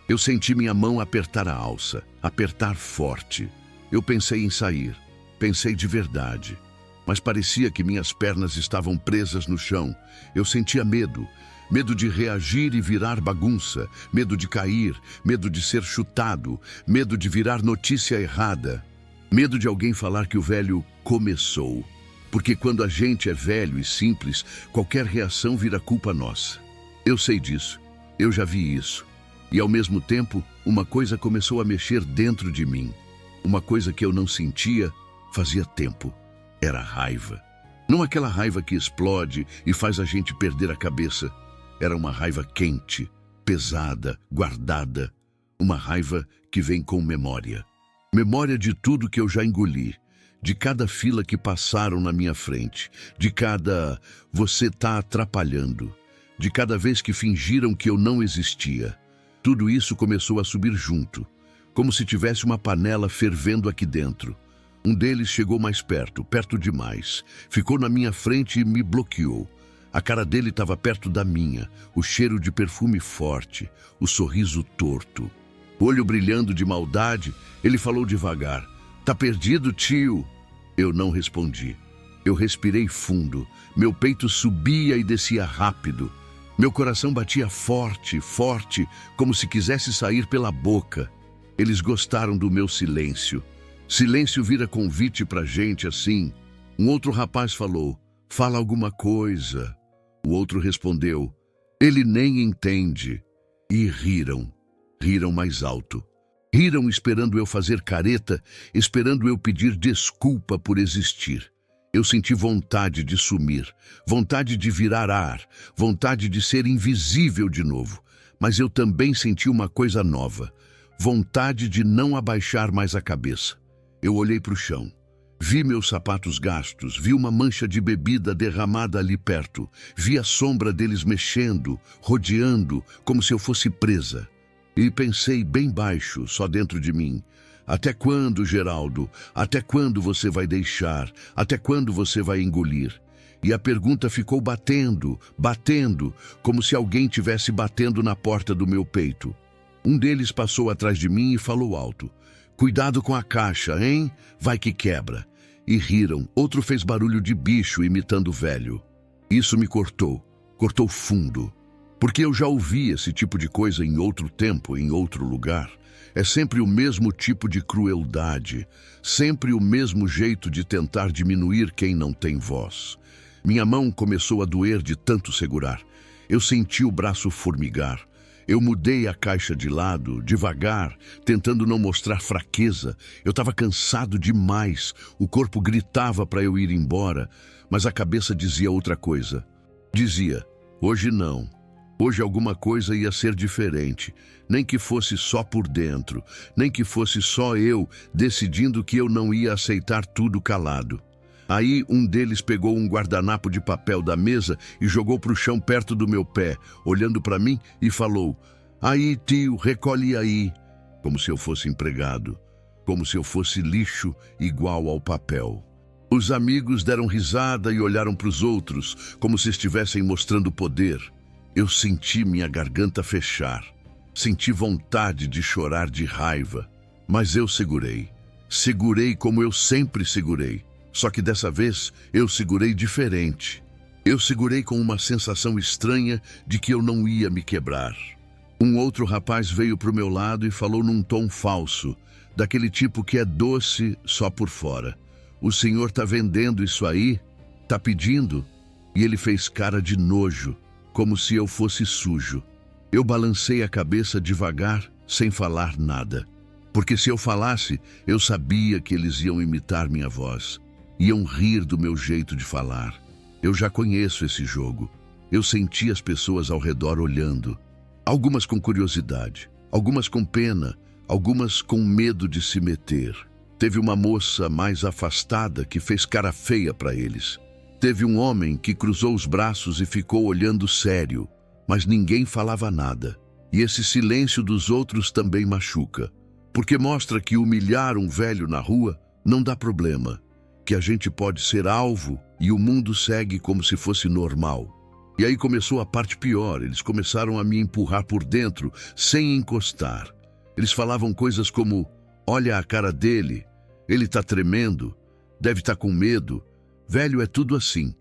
[SPEAKER 1] Eu senti minha mão apertar a alça, apertar forte. Eu pensei em sair. Pensei de verdade. Mas parecia que minhas pernas estavam presas no chão. Eu sentia medo. Medo de reagir e virar bagunça. Medo de cair. Medo de ser chutado. Medo de virar notícia errada. Medo de alguém falar que o velho começou. Porque quando a gente é velho e simples, qualquer reação vira culpa nossa. Eu sei disso. Eu já vi isso. E ao mesmo tempo, uma coisa começou a mexer dentro de mim. Uma coisa que eu não sentia fazia tempo. Era raiva. Não aquela raiva que explode e faz a gente perder a cabeça. Era uma raiva quente, pesada, guardada. Uma raiva que vem com memória. Memória de tudo que eu já engoli. De cada fila que passaram na minha frente. De cada "você tá atrapalhando". De cada vez que fingiram que eu não existia. Tudo isso começou a subir junto. Como se tivesse uma panela fervendo aqui dentro. Um deles chegou mais perto, perto demais. Ficou na minha frente e me bloqueou. A cara dele estava perto da minha, o cheiro de perfume forte, o sorriso torto. Olho brilhando de maldade, ele falou devagar. "Tá perdido, tio?" Eu não respondi. Eu respirei fundo. Meu peito subia e descia rápido. Meu coração batia forte, forte, como se quisesse sair pela boca. Eles gostaram do meu silêncio. Silêncio vira convite pra gente assim. Um outro rapaz falou, "Fala alguma coisa." O outro respondeu, "Ele nem entende." E riram. Riram mais alto. Riram esperando eu fazer careta, esperando eu pedir desculpa por existir. Eu senti vontade de sumir, vontade de virar ar, vontade de ser invisível de novo. Mas eu também senti uma coisa nova, vontade de não abaixar mais a cabeça. Eu olhei para o chão. Vi meus sapatos gastos, vi uma mancha de bebida derramada ali perto, vi a sombra deles mexendo, rodeando, como se eu fosse presa. E pensei bem baixo, só dentro de mim. Até quando, Geraldo? Até quando você vai deixar? Até quando você vai engolir? E a pergunta ficou batendo, batendo, como se alguém tivesse batendo na porta do meu peito. Um deles passou atrás de mim e falou alto, "Cuidado com a caixa, hein? Vai que quebra." E riram. Outro fez barulho de bicho imitando o velho. Isso me cortou fundo. Porque eu já ouvi esse tipo de coisa em outro tempo, em outro lugar. É sempre o mesmo tipo de crueldade, sempre o mesmo jeito de tentar diminuir quem não tem voz. Minha mão começou a doer de tanto segurar. Eu senti o braço formigar. Eu mudei a caixa de lado, devagar, tentando não mostrar fraqueza. Eu estava cansado demais. O corpo gritava para eu ir embora, mas a cabeça dizia outra coisa. Dizia, hoje não. Hoje alguma coisa ia ser diferente. Nem que fosse só por dentro. Nem que fosse só eu decidindo que eu não ia aceitar tudo calado. Aí um deles pegou um guardanapo de papel da mesa e jogou para o chão perto do meu pé, olhando para mim e falou, "Aí, tio, recolhe aí." Como se eu fosse empregado, como se eu fosse lixo igual ao papel. Os amigos deram risada e olharam para os outros, como se estivessem mostrando poder. Eu senti minha garganta fechar, senti vontade de chorar de raiva, mas eu segurei. Segurei como eu sempre segurei. Só que dessa vez eu segurei diferente. Eu segurei com uma sensação estranha de que eu não ia me quebrar. Um outro rapaz veio para o meu lado e falou num tom falso, daquele tipo que é doce só por fora. "O senhor tá vendendo isso aí? Tá pedindo?" E ele fez cara de nojo, como se eu fosse sujo. Eu balancei a cabeça devagar, sem falar nada. Porque se eu falasse, eu sabia que eles iam imitar minha voz. Iam rir do meu jeito de falar. Eu já conheço esse jogo. Eu senti as pessoas ao redor olhando. Algumas com curiosidade, algumas com pena, algumas com medo de se meter. Teve uma moça mais afastada que fez cara feia para eles. Teve um homem que cruzou os braços e ficou olhando sério, mas ninguém falava nada. E esse silêncio dos outros também machuca, porque mostra que humilhar um velho na rua não dá problema. Que a gente pode ser alvo e o mundo segue como se fosse normal. E aí começou a parte pior, eles começaram a me empurrar por dentro, sem encostar. Eles falavam coisas como, "Olha a cara dele, ele tá tremendo." Deve estar com medo. Velho é tudo assim.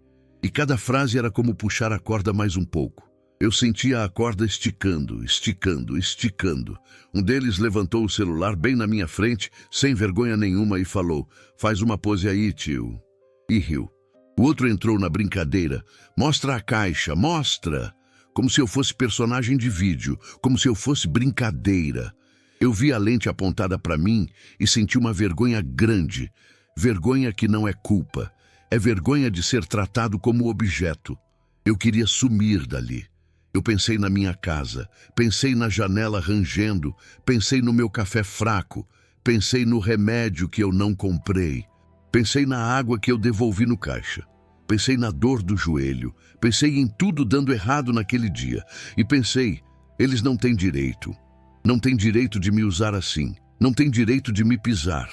[SPEAKER 1] E cada frase era como puxar a corda mais um pouco. Eu sentia a corda esticando, esticando, esticando. Um deles levantou o celular bem na minha frente, sem vergonha nenhuma, e falou: "Faz uma pose aí, tio." E riu. O outro entrou na brincadeira: "Mostra a caixa, mostra!" Como se eu fosse personagem de vídeo, como se eu fosse brincadeira. Eu vi a lente apontada para mim e senti uma vergonha grande. Vergonha que não é culpa. É vergonha de ser tratado como objeto. Eu queria sumir dali. Eu pensei na minha casa, pensei na janela rangendo, pensei no meu café fraco, pensei no remédio que eu não comprei, pensei na água que eu devolvi no caixa, pensei na dor do joelho, pensei em tudo dando errado naquele dia e pensei: eles não têm direito. Não têm direito de me usar assim, não têm direito de me pisar.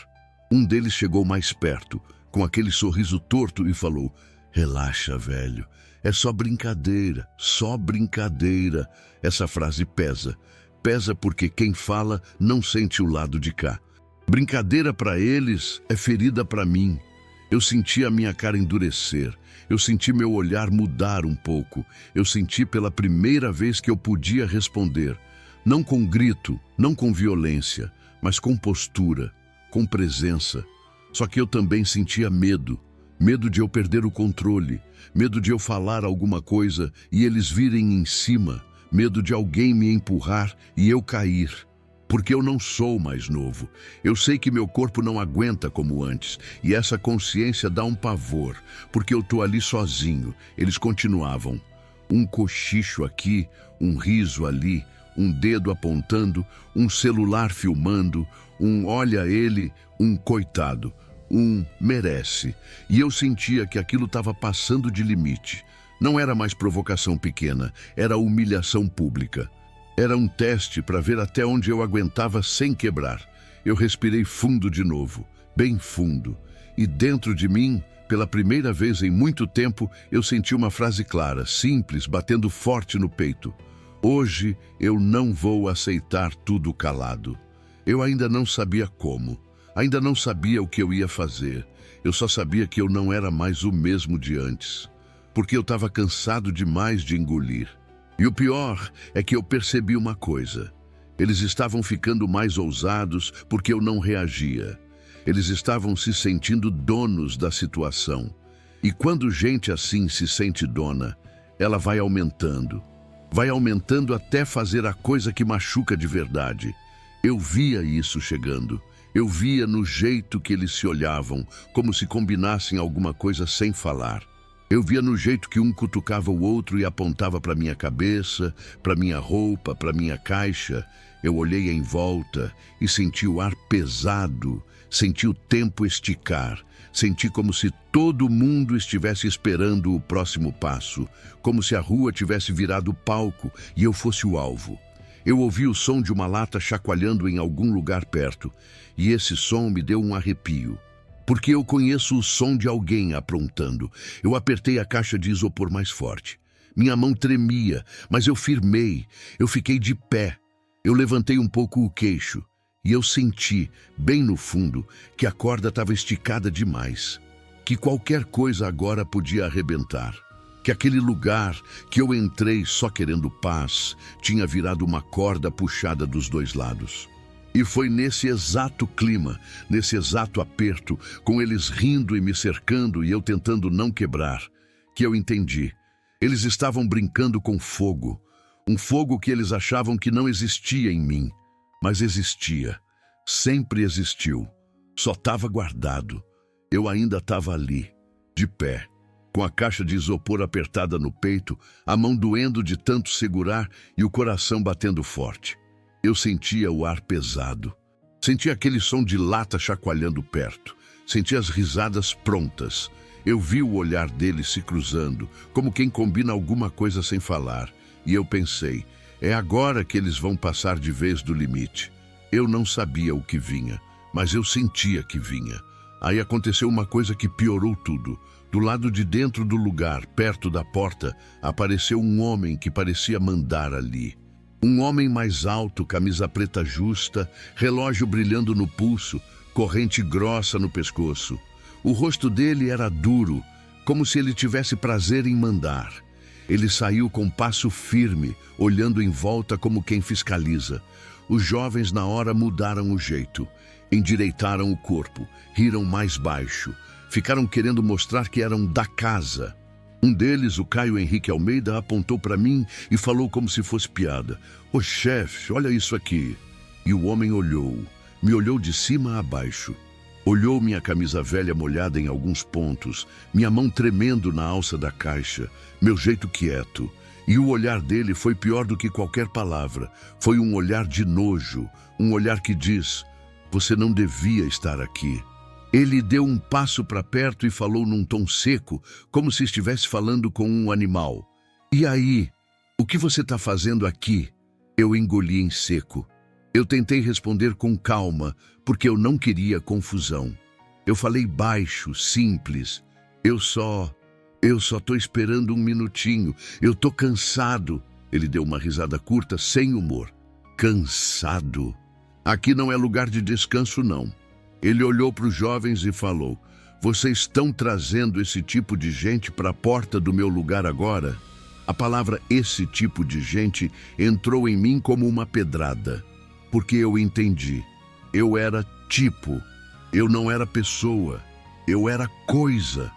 [SPEAKER 1] Um deles chegou mais perto, com aquele sorriso torto, e falou: "Relaxa, velho. É só brincadeira, só brincadeira." Essa frase pesa. Pesa porque quem fala não sente o lado de cá. Brincadeira para eles é ferida para mim. Eu senti a minha cara endurecer. Eu senti meu olhar mudar um pouco. Eu senti pela primeira vez que eu podia responder. Não com grito, não com violência, mas com postura, com presença. Só que eu também sentia medo. Medo de eu perder o controle, medo de eu falar alguma coisa e eles virem em cima, medo de alguém me empurrar e eu cair. Porque eu não sou mais novo. Eu sei que meu corpo não aguenta como antes, e essa consciência dá um pavor, porque eu tô ali sozinho. Eles continuavam. Um cochicho aqui, um riso ali, um dedo apontando, um celular filmando, um olha ele, um coitado. Merece. E eu sentia que aquilo estava passando de limite. Não era mais provocação pequena, era humilhação pública. Era um teste para ver até onde eu aguentava sem quebrar. Eu respirei fundo de novo, bem fundo. E dentro de mim, pela primeira vez em muito tempo, eu senti uma frase clara, simples, batendo forte no peito. Hoje eu não vou aceitar tudo calado. Eu ainda não sabia como. Ainda não sabia o que eu ia fazer. Eu só sabia que eu não era mais o mesmo de antes. Porque eu estava cansado demais de engolir. E o pior é que eu percebi uma coisa. Eles estavam ficando mais ousados porque eu não reagia. Eles estavam se sentindo donos da situação. E quando gente assim se sente dona, ela vai aumentando. Vai aumentando até fazer a coisa que machuca de verdade. Eu via isso chegando. Eu via no jeito que eles se olhavam, como se combinassem alguma coisa sem falar. Eu via no jeito que um cutucava o outro e apontava para minha cabeça, para minha roupa, para minha caixa. Eu olhei em volta e senti o ar pesado, senti o tempo esticar, senti como se todo mundo estivesse esperando o próximo passo, como se a rua tivesse virado palco e eu fosse o alvo. Eu ouvi o som de uma lata chacoalhando em algum lugar perto, e esse som me deu um arrepio. Porque eu conheço o som de alguém aprontando. Eu apertei a caixa de isopor mais forte. Minha mão tremia, mas eu firmei. Eu fiquei de pé. Eu levantei um pouco o queixo, e eu senti, bem no fundo, que a corda estava esticada demais. Que qualquer coisa agora podia arrebentar. Que aquele lugar que eu entrei só querendo paz tinha virado uma corda puxada dos dois lados. E foi nesse exato clima, nesse exato aperto, com eles rindo e me cercando e eu tentando não quebrar, que eu entendi. Eles estavam brincando com fogo. Um fogo que eles achavam que não existia em mim. Mas existia. Sempre existiu. Só estava guardado. Eu ainda estava ali, de pé, com a caixa de isopor apertada no peito, a mão doendo de tanto segurar e o coração batendo forte. Eu sentia o ar pesado. Sentia aquele som de lata chacoalhando perto. Sentia as risadas prontas. Eu vi o olhar deles se cruzando, como quem combina alguma coisa sem falar. E eu pensei, é agora que eles vão passar de vez do limite. Eu não sabia o que vinha, mas eu sentia que vinha. Aí aconteceu uma coisa que piorou tudo. Do lado de dentro do lugar, perto da porta, apareceu um homem que parecia mandar ali. Um homem mais alto, camisa preta justa, relógio brilhando no pulso, corrente grossa no pescoço. O rosto dele era duro, como se ele tivesse prazer em mandar. Ele saiu com passo firme, olhando em volta como quem fiscaliza. Os jovens na hora mudaram o jeito, endireitaram o corpo, riram mais baixo, ficaram querendo mostrar que eram da casa. Um deles, o Caio Henrique Almeida, apontou para mim e falou como se fosse piada. Ô chefe, olha isso aqui. E o homem olhou, me olhou de cima a baixo. Olhou minha camisa velha molhada em alguns pontos, minha mão tremendo na alça da caixa, meu jeito quieto. E o olhar dele foi pior do que qualquer palavra. Foi um olhar de nojo, um olhar que diz, você não devia estar aqui. Ele deu um passo para perto e falou num tom seco, como se estivesse falando com um animal. E aí? O que você está fazendo aqui? Eu engoli em seco. Eu tentei responder com calma, porque eu não queria confusão. Eu falei baixo, simples. Eu só tô esperando um minutinho. Eu tô cansado. Ele deu uma risada curta, sem humor. Cansado? Aqui não é lugar de descanso, não. Ele olhou para os jovens e falou, vocês estão trazendo esse tipo de gente para a porta do meu lugar agora? A palavra esse tipo de gente entrou em mim como uma pedrada. Porque eu entendi. Eu era tipo. Eu não era pessoa. Eu era coisa.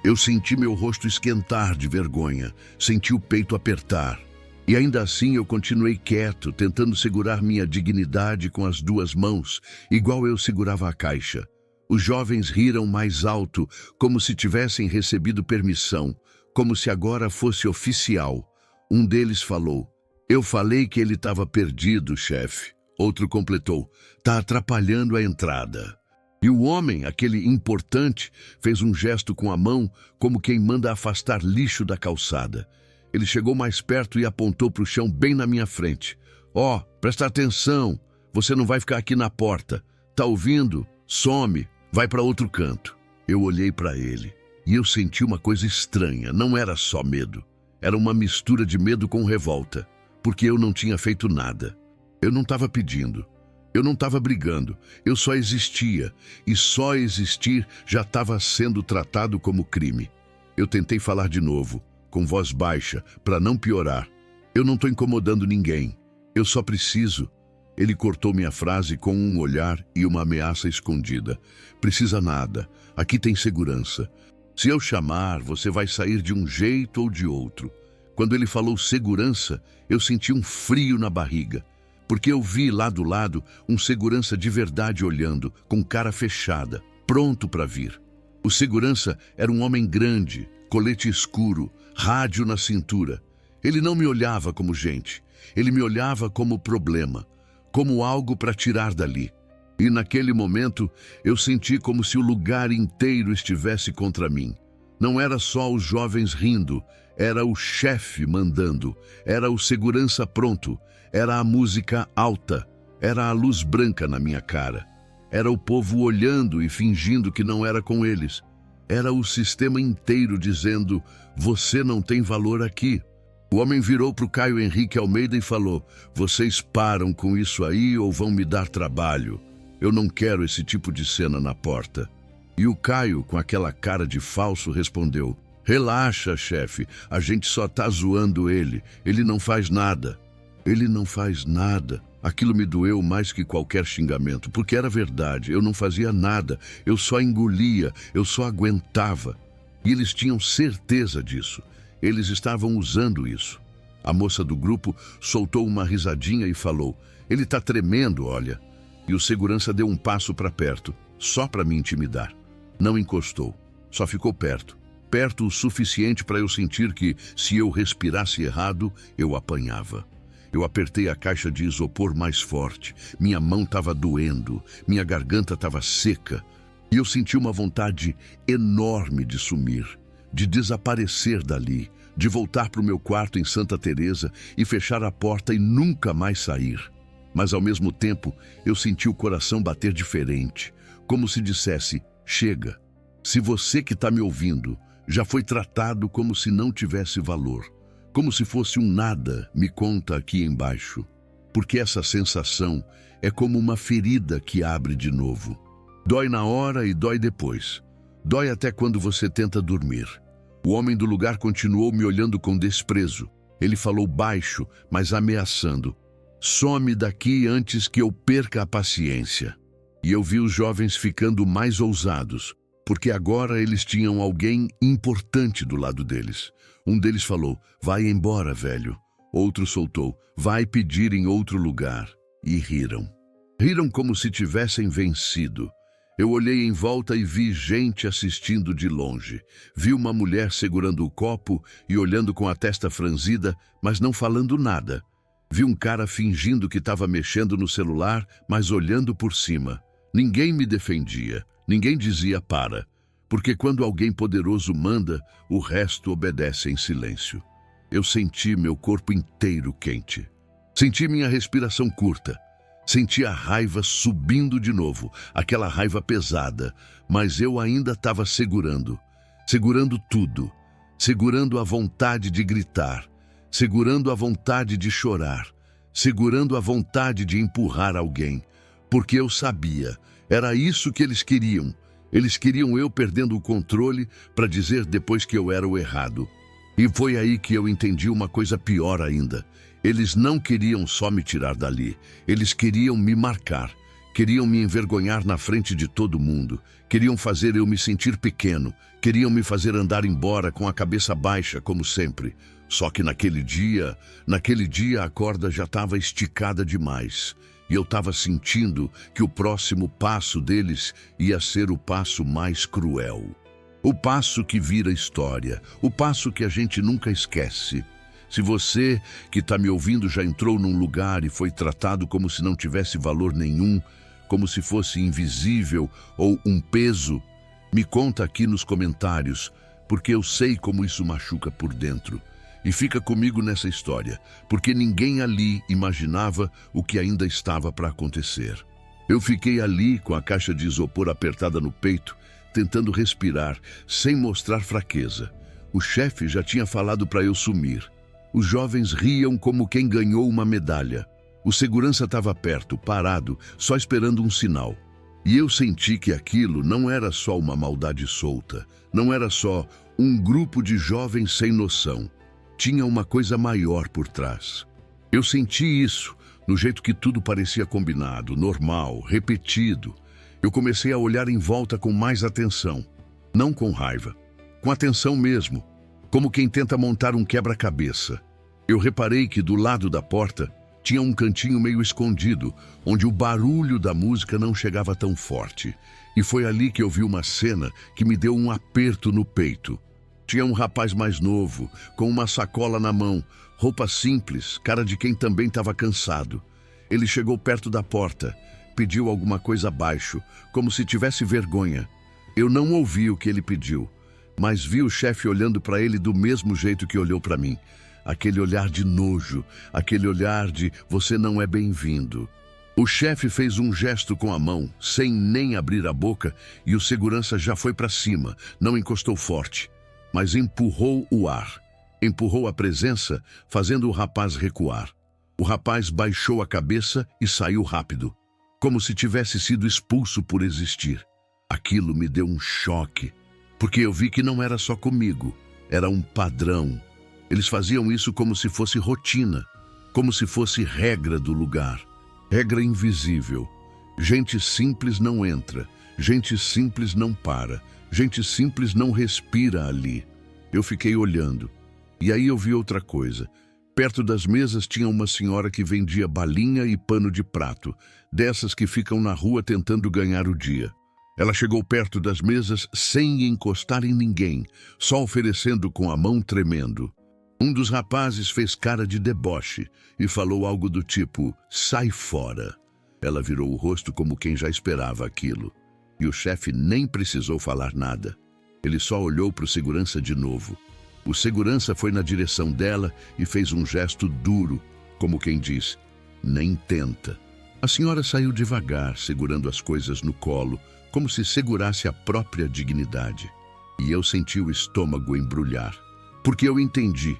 [SPEAKER 1] Eu senti meu rosto esquentar de vergonha. Senti o peito apertar. E ainda assim eu continuei quieto, tentando segurar minha dignidade com as duas mãos, igual eu segurava a caixa. Os jovens riram mais alto, como se tivessem recebido permissão, como se agora fosse oficial. Um deles falou, eu falei que ele estava perdido, chefe. Outro completou, tá atrapalhando a entrada. E o homem, aquele importante, fez um gesto com a mão, como quem manda afastar lixo da calçada. Ele chegou mais perto e apontou para o chão bem na minha frente. Ó, presta atenção, você não vai ficar aqui na porta. Tá ouvindo? Some, vai para outro canto. Eu olhei para ele e eu senti uma coisa estranha, não era só medo. Era uma mistura de medo com revolta, porque eu não tinha feito nada. Eu não estava pedindo, eu não estava brigando, eu só existia, e só existir já estava sendo tratado como crime. Eu tentei falar de novo, com voz baixa, para não piorar. Eu não estou incomodando ninguém, eu só preciso. Ele cortou minha frase com um olhar e uma ameaça escondida. Precisa nada, aqui tem segurança. Se eu chamar, você vai sair de um jeito ou de outro. Quando ele falou segurança, eu senti um frio na barriga. Porque eu vi lá do lado um segurança de verdade olhando, com cara fechada, pronto para vir. O segurança era um homem grande, colete escuro, rádio na cintura. Ele não me olhava como gente, ele me olhava como problema, como algo para tirar dali. E naquele momento eu senti como se o lugar inteiro estivesse contra mim. Não era só os jovens rindo, era o chefe mandando, era o segurança pronto, era a música alta, era a luz branca na minha cara. Era o povo olhando e fingindo que não era com eles. Era o sistema inteiro dizendo, você não tem valor aqui. O homem virou para o Caio Henrique Almeida e falou, vocês param com isso aí ou vão me dar trabalho. Eu não quero esse tipo de cena na porta. E o Caio, com aquela cara de falso, respondeu, relaxa, chefe, a gente só tá zoando ele não faz nada. Ele não faz nada. Aquilo me doeu mais que qualquer xingamento, porque era verdade, eu não fazia nada, eu só engolia, eu só aguentava. E eles tinham certeza disso. Eles estavam usando isso. A moça do grupo soltou uma risadinha e falou, ele tá tremendo, olha. E o segurança deu um passo para perto, só para me intimidar. Não encostou, só ficou perto. Perto o suficiente para eu sentir que, se eu respirasse errado, eu apanhava. Eu apertei a caixa de isopor mais forte. Minha mão estava doendo, minha garganta estava seca. E eu senti uma vontade enorme de sumir, de desaparecer dali, de voltar para o meu quarto em Santa Teresa e fechar a porta e nunca mais sair. Mas ao mesmo tempo, eu senti o coração bater diferente, como se dissesse, chega. Se você que está me ouvindo já foi tratado como se não tivesse valor, como se fosse um nada, me conta aqui embaixo. Porque essa sensação é como uma ferida que abre de novo. Dói na hora e dói depois. Dói até quando você tenta dormir. O homem do lugar continuou me olhando com desprezo. Ele falou baixo, mas ameaçando. Some daqui antes que eu perca a paciência. E eu vi os jovens ficando mais ousados, porque agora eles tinham alguém importante do lado deles. Um deles falou, vai embora, velho. Outro soltou, vai pedir em outro lugar. E riram. Riram como se tivessem vencido. Eu olhei em volta e vi gente assistindo de longe. Vi uma mulher segurando o copo e olhando com a testa franzida, mas não falando nada. Vi um cara fingindo que estava mexendo no celular, mas olhando por cima. Ninguém me defendia, ninguém dizia para, porque quando alguém poderoso manda, o resto obedece em silêncio. Eu senti meu corpo inteiro quente. Senti minha respiração curta. Senti a raiva subindo de novo, aquela raiva pesada, mas eu ainda estava segurando tudo, segurando a vontade de gritar, segurando a vontade de chorar, segurando a vontade de empurrar alguém, porque eu sabia, era isso que eles queriam. Eles queriam eu perdendo o controle para dizer depois que eu era o errado. E foi aí que eu entendi uma coisa pior ainda. Eles não queriam só me tirar dali, eles queriam me marcar, queriam me envergonhar na frente de todo mundo, queriam fazer eu me sentir pequeno, queriam me fazer andar embora com a cabeça baixa, como sempre. Só que naquele dia a corda já estava esticada demais, e eu estava sentindo que o próximo passo deles ia ser o passo mais cruel. O passo que vira história, o passo que a gente nunca esquece. Se você que está me ouvindo já entrou num lugar e foi tratado como se não tivesse valor nenhum, como se fosse invisível ou um peso, me conta aqui nos comentários, porque eu sei como isso machuca por dentro. E fica comigo nessa história, porque ninguém ali imaginava o que ainda estava para acontecer. Eu fiquei ali com a caixa de isopor apertada no peito, tentando respirar, sem mostrar fraqueza. O chefe já tinha falado para eu sumir. Os jovens riam como quem ganhou uma medalha. O segurança estava perto, parado, só esperando um sinal. E eu senti que aquilo não era só uma maldade solta, não era só um grupo de jovens sem noção. Tinha uma coisa maior por trás. Eu senti isso, no jeito que tudo parecia combinado, normal, repetido. Eu comecei a olhar em volta com mais atenção, não com raiva, com atenção mesmo. Como quem tenta montar um quebra-cabeça. Eu reparei que do lado da porta tinha um cantinho meio escondido, onde o barulho da música não chegava tão forte. E foi ali que eu vi uma cena que me deu um aperto no peito. Tinha um rapaz mais novo, com uma sacola na mão, roupa simples, cara de quem também estava cansado. Ele chegou perto da porta, pediu alguma coisa baixo, como se tivesse vergonha. Eu não ouvi o que ele pediu, mas vi o chefe olhando para ele do mesmo jeito que olhou para mim. Aquele olhar de nojo, aquele olhar de você não é bem-vindo. O chefe fez um gesto com a mão, sem nem abrir a boca, e o segurança já foi para cima, não encostou forte, mas empurrou o ar. Empurrou a presença, fazendo o rapaz recuar. O rapaz baixou a cabeça e saiu rápido, como se tivesse sido expulso por existir. Aquilo me deu um choque. Porque eu vi que não era só comigo, era um padrão. Eles faziam isso como se fosse rotina, como se fosse regra do lugar. Regra invisível. Gente simples não entra, gente simples não para, gente simples não respira ali. Eu fiquei olhando. E aí eu vi outra coisa. Perto das mesas tinha uma senhora que vendia balinha e pano de prato, dessas que ficam na rua tentando ganhar o dia. Ela chegou perto das mesas sem encostar em ninguém, só oferecendo com a mão tremendo. Um dos rapazes fez cara de deboche e falou algo do tipo, sai fora. Ela virou o rosto como quem já esperava aquilo. E o chefe nem precisou falar nada. Ele só olhou para o segurança de novo. O segurança foi na direção dela e fez um gesto duro, como quem diz, nem tenta. A senhora saiu devagar, segurando as coisas no colo, como se segurasse a própria dignidade. E eu senti o estômago embrulhar. Porque eu entendi.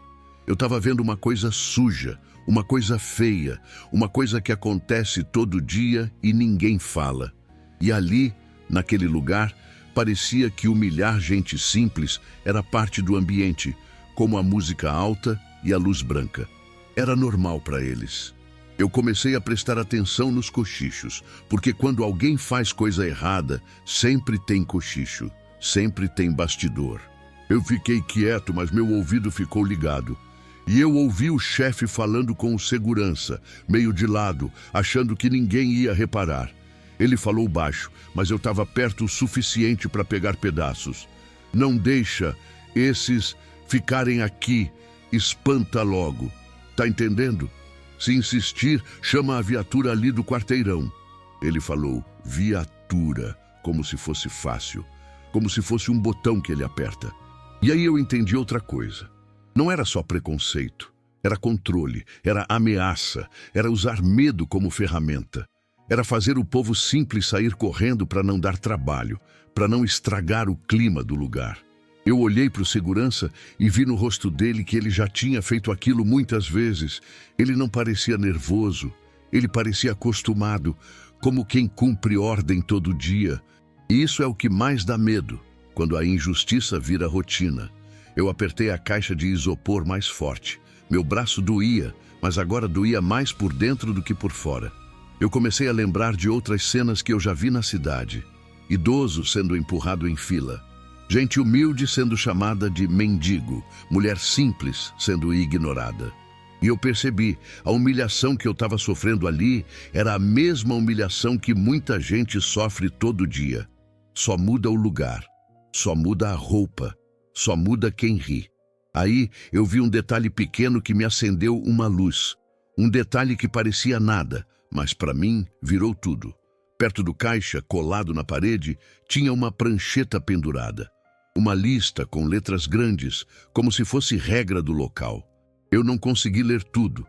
[SPEAKER 1] Eu estava vendo uma coisa suja, uma coisa feia, uma coisa que acontece todo dia e ninguém fala. E ali, naquele lugar, Parecia que humilhar gente simples era parte do ambiente, como a música alta e a luz branca. Era normal para eles. Eu comecei a prestar atenção nos cochichos, porque quando alguém faz coisa errada, sempre tem cochicho, sempre tem bastidor. Eu fiquei quieto, mas meu ouvido ficou ligado. E eu ouvi o chefe falando com o segurança, meio de lado, achando que ninguém ia reparar. Ele falou baixo, mas eu estava perto o suficiente para pegar pedaços. Não deixa esses ficarem aqui, espanta logo. Tá entendendo? Se insistir, chama a viatura ali do quarteirão. Ele falou viatura, como se fosse fácil, como se fosse um botão que ele aperta. E aí eu entendi outra coisa. Não era só preconceito, era controle, era ameaça, era usar medo como ferramenta. Era fazer o povo simples sair correndo para não dar trabalho, para não estragar o clima do lugar. Eu olhei para o segurança e vi no rosto dele que ele já tinha feito aquilo muitas vezes. Ele não parecia nervoso, ele parecia acostumado, como quem cumpre ordem todo dia. E isso é o que mais dá medo, quando a injustiça vira rotina. Eu apertei a caixa de isopor mais forte. Meu braço doía, mas agora doía mais por dentro do que por fora. Eu comecei a lembrar de outras cenas que eu já vi na cidade. Idoso sendo empurrado em fila. Gente humilde sendo chamada de mendigo. Mulher simples sendo ignorada. E eu percebi, a humilhação que eu estava sofrendo ali era a mesma humilhação que muita gente sofre todo dia. Só muda o lugar, só muda a roupa, só muda quem ri. Aí eu vi um detalhe pequeno que me acendeu uma luz. Um detalhe que parecia nada, mas para mim virou tudo. Perto do caixa, colado na parede, tinha uma prancheta pendurada. Uma lista com letras grandes, como se fosse regra do local. Eu não consegui ler tudo,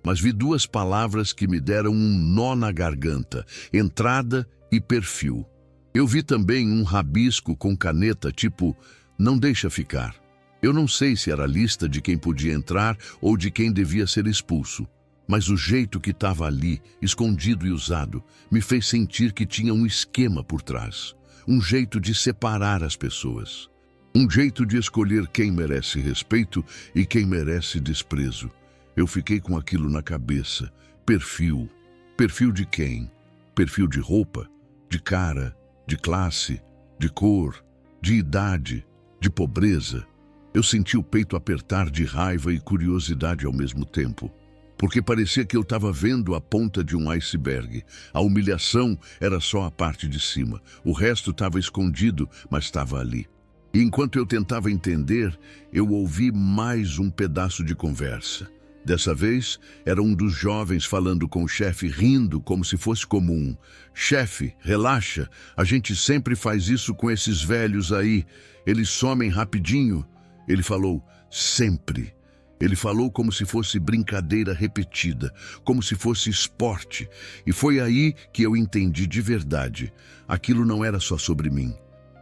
[SPEAKER 1] mas vi duas palavras que me deram um nó na garganta: entrada e perfil. Eu vi também um rabisco com caneta tipo, não deixa ficar. Eu não sei se era a lista de quem podia entrar ou de quem devia ser expulso, mas o jeito que estava ali, escondido e usado, me fez sentir que tinha um esquema por trás. Um jeito de separar as pessoas. Um jeito de escolher quem merece respeito e quem merece desprezo. Eu fiquei com aquilo na cabeça. Perfil. Perfil de quem? Perfil de roupa, de cara, de classe, de cor, de idade, de pobreza. Eu senti o peito apertar de raiva e curiosidade ao mesmo tempo. Porque parecia que eu estava vendo a ponta de um iceberg. A humilhação era só a parte de cima. O resto estava escondido, mas estava ali. E enquanto eu tentava entender, eu ouvi mais um pedaço de conversa. Dessa vez, era um dos jovens falando com o chefe, rindo como se fosse comum. Chefe, relaxa, a gente sempre faz isso com esses velhos aí. Eles somem rapidinho. Ele falou, sempre. Ele falou como se fosse brincadeira repetida, como se fosse esporte. E foi aí que eu entendi de verdade. Aquilo não era só sobre mim.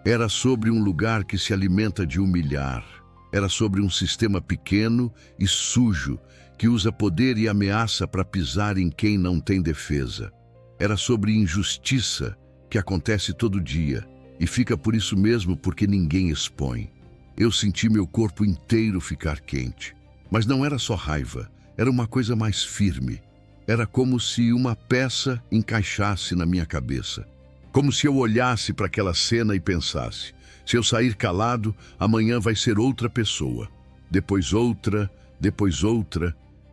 [SPEAKER 1] Era sobre um lugar que se alimenta de humilhar. Era sobre um sistema pequeno e sujo, que usa poder e ameaça para pisar em quem não tem defesa. Era sobre injustiça, que acontece todo dia, e fica por isso mesmo porque ninguém expõe. Eu senti meu corpo inteiro ficar quente. Mas não era só raiva, era uma coisa mais firme. Era como se uma peça encaixasse na minha cabeça. Como se eu olhasse para aquela cena e pensasse, se eu sair calado, amanhã vai ser outra pessoa. Depois outra,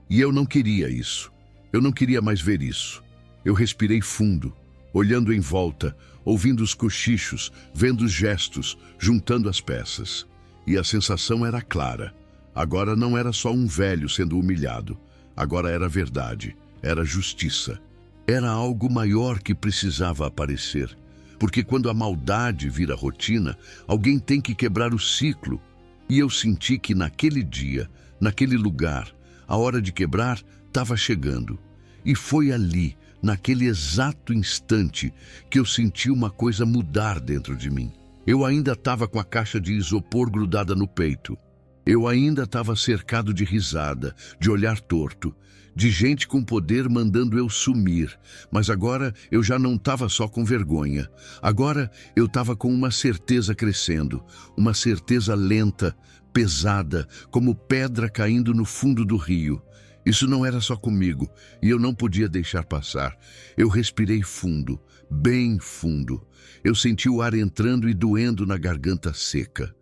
[SPEAKER 1] e eu não queria isso. Eu não queria mais ver isso. Eu respirei fundo, olhando em volta, ouvindo os cochichos, vendo os gestos, juntando as peças. E a sensação era clara. Agora não era só um velho sendo humilhado. Agora era verdade, era justiça. Era algo maior que precisava aparecer. Porque quando a maldade vira rotina, alguém tem que quebrar o ciclo. E eu senti que naquele dia, naquele lugar, a hora de quebrar estava chegando. E foi ali, naquele exato instante, que eu senti uma coisa mudar dentro de mim. Eu ainda estava com a caixa de isopor grudada no peito. Eu ainda estava cercado de risada, de olhar torto, de gente com poder mandando eu sumir. Mas agora eu já não estava só com vergonha. Agora eu estava com uma certeza crescendo, uma certeza lenta, pesada, como pedra caindo no fundo do rio. Isso não era só comigo, e eu não podia deixar passar. Eu respirei fundo, bem fundo. Eu senti o ar entrando e doendo na garganta seca.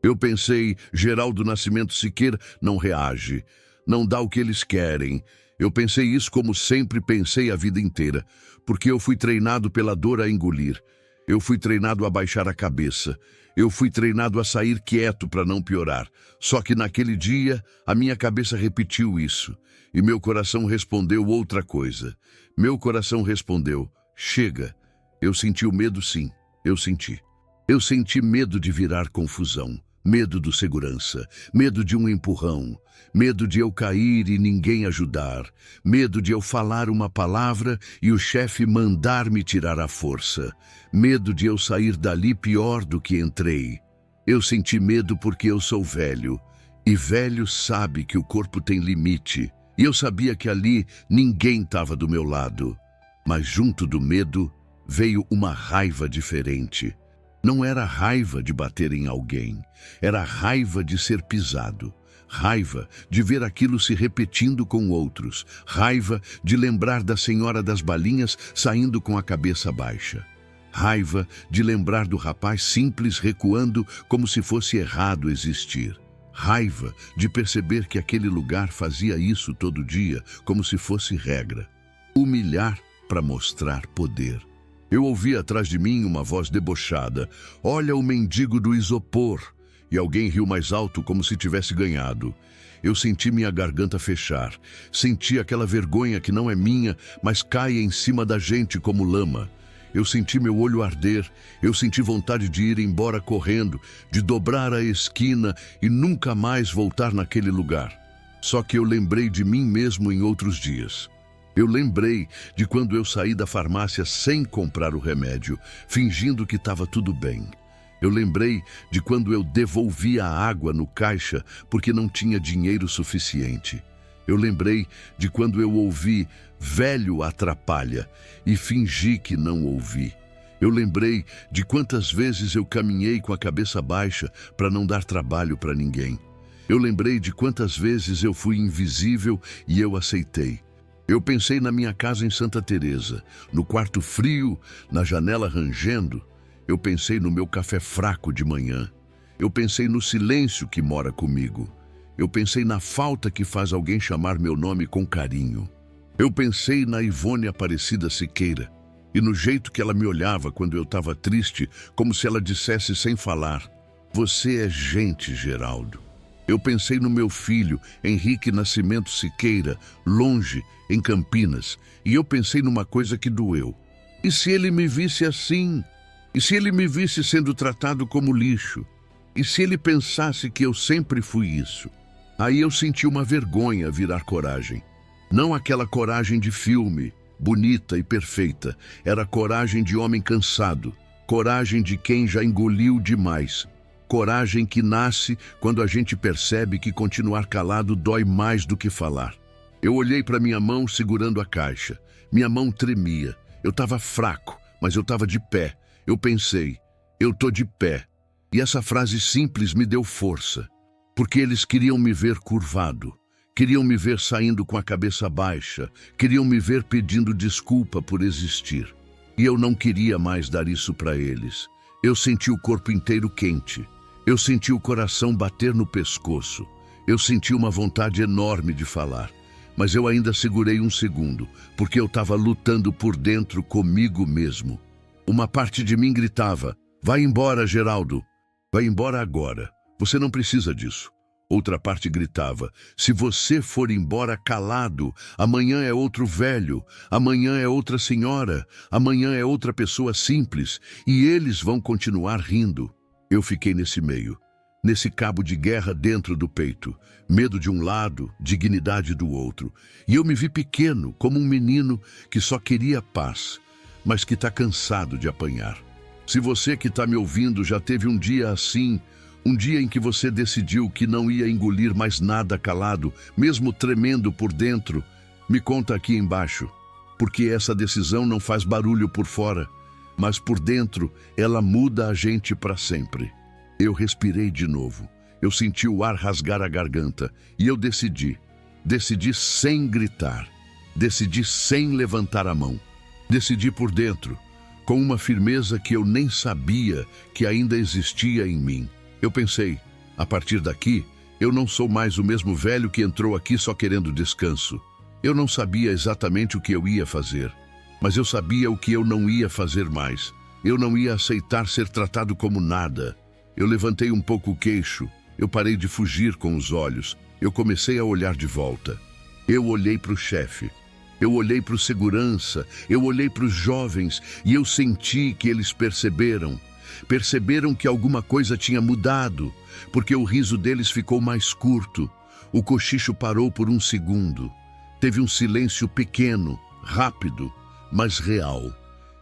[SPEAKER 1] Eu pensei, Geraldo Nascimento Siqueira não reage, não dá o que eles querem. Eu pensei isso como sempre pensei a vida inteira, porque eu fui treinado pela dor a engolir. Eu fui treinado a baixar a cabeça. Eu fui treinado a sair quieto para não piorar. Só que naquele dia, a minha cabeça repetiu isso. E meu coração respondeu outra coisa. Meu coração respondeu, chega. Eu senti o medo, sim. Eu senti. Eu senti medo de virar confusão. Medo do segurança, medo de um empurrão, medo de eu cair e ninguém ajudar, medo de eu falar uma palavra e o chefe mandar me tirar à força, medo de eu sair dali pior do que entrei. Eu senti medo porque eu sou velho, e velho sabe que o corpo tem limite, e eu sabia que ali ninguém estava do meu lado. Mas junto do medo veio uma raiva diferente. Não era raiva de bater em alguém, era raiva de ser pisado, raiva de ver aquilo se repetindo com outros, raiva de lembrar da senhora das balinhas saindo com a cabeça baixa, raiva de lembrar do rapaz simples recuando como se fosse errado existir, raiva de perceber que aquele lugar fazia isso todo dia como se fosse regra, humilhar para mostrar poder. Eu ouvi atrás de mim uma voz debochada. Olha o mendigo do isopor. E alguém riu mais alto como se tivesse ganhado. Eu senti minha garganta fechar. Senti aquela vergonha que não é minha, mas cai em cima da gente como lama. Eu senti meu olho arder. Eu senti vontade de ir embora correndo, de dobrar a esquina e nunca mais voltar naquele lugar. Só que eu lembrei de mim mesmo em outros dias. Eu lembrei de quando eu saí da farmácia sem comprar o remédio, fingindo que estava tudo bem. Eu lembrei de quando eu devolvi a água no caixa porque não tinha dinheiro suficiente. Eu lembrei de quando eu ouvi velho atrapalha e fingi que não ouvi. Eu lembrei de quantas vezes eu caminhei com a cabeça baixa para não dar trabalho para ninguém. Eu lembrei de quantas vezes eu fui invisível e eu aceitei. Eu pensei na minha casa em Santa Teresa, no quarto frio, na janela rangendo. Eu pensei no meu café fraco de manhã. Eu pensei no silêncio que mora comigo. Eu pensei na falta que faz alguém chamar meu nome com carinho. Eu pensei na Ivone Aparecida Siqueira e no jeito que ela me olhava quando eu estava triste, como se ela dissesse sem falar, você é gente, Geraldo. Eu pensei no meu filho, Henrique Nascimento Siqueira, longe, em Campinas, e eu pensei numa coisa que doeu. E se ele me visse assim? E se ele me visse sendo tratado como lixo? E se ele pensasse que eu sempre fui isso? Aí eu senti uma vergonha virar coragem. Não aquela coragem de filme, bonita e perfeita. Era coragem de homem cansado, coragem de quem já engoliu demais. Coragem que nasce quando a gente percebe que continuar calado dói mais do que falar. Eu olhei para minha mão segurando a caixa. Minha mão tremia. Eu estava fraco, mas eu estava de pé. Eu pensei, eu tô de pé. E essa frase simples me deu força. Porque eles queriam me ver curvado. Queriam me ver saindo com a cabeça baixa. Queriam me ver pedindo desculpa por existir. E eu não queria mais dar isso para eles. Eu senti o corpo inteiro quente. Eu senti o coração bater no pescoço. Eu senti uma vontade enorme de falar. Mas eu ainda segurei um segundo, porque eu estava lutando por dentro comigo mesmo. Uma parte de mim gritava, vai embora, Geraldo. Vai embora agora. Você não precisa disso. Outra parte gritava, se você for embora calado, amanhã é outro velho, amanhã é outra senhora, amanhã é outra pessoa simples, e eles vão continuar rindo. Eu fiquei nesse meio, nesse cabo de guerra dentro do peito, medo de um lado, dignidade do outro. E eu me vi pequeno, como um menino que só queria paz, mas que está cansado de apanhar. Se você que está me ouvindo já teve um dia assim, Um dia em que você decidiu que não ia engolir mais nada calado, mesmo tremendo por dentro. Me conta aqui embaixo, porque essa decisão não faz barulho por fora, mas por dentro ela muda a gente para sempre. Eu respirei de novo. Eu senti o ar rasgar a garganta e eu decidi. Decidi sem gritar. Decidi sem levantar a mão. Decidi por dentro, com uma firmeza que eu nem sabia que ainda existia em mim. Eu pensei, a partir daqui, eu não sou mais o mesmo velho que entrou aqui só querendo descanso. Eu não sabia exatamente o que eu ia fazer, mas eu sabia o que eu não ia fazer mais. Eu não ia aceitar ser tratado como nada. Eu levantei um pouco o queixo. Eu parei de fugir com os olhos. Eu comecei a olhar de volta. Eu olhei para o chefe. Eu olhei para o segurança. Eu olhei para os jovens e eu senti que eles perceberam. Perceberam que alguma coisa tinha mudado, porque o riso deles ficou mais curto. O cochicho parou por um segundo. Teve um silêncio pequeno, rápido, mas real.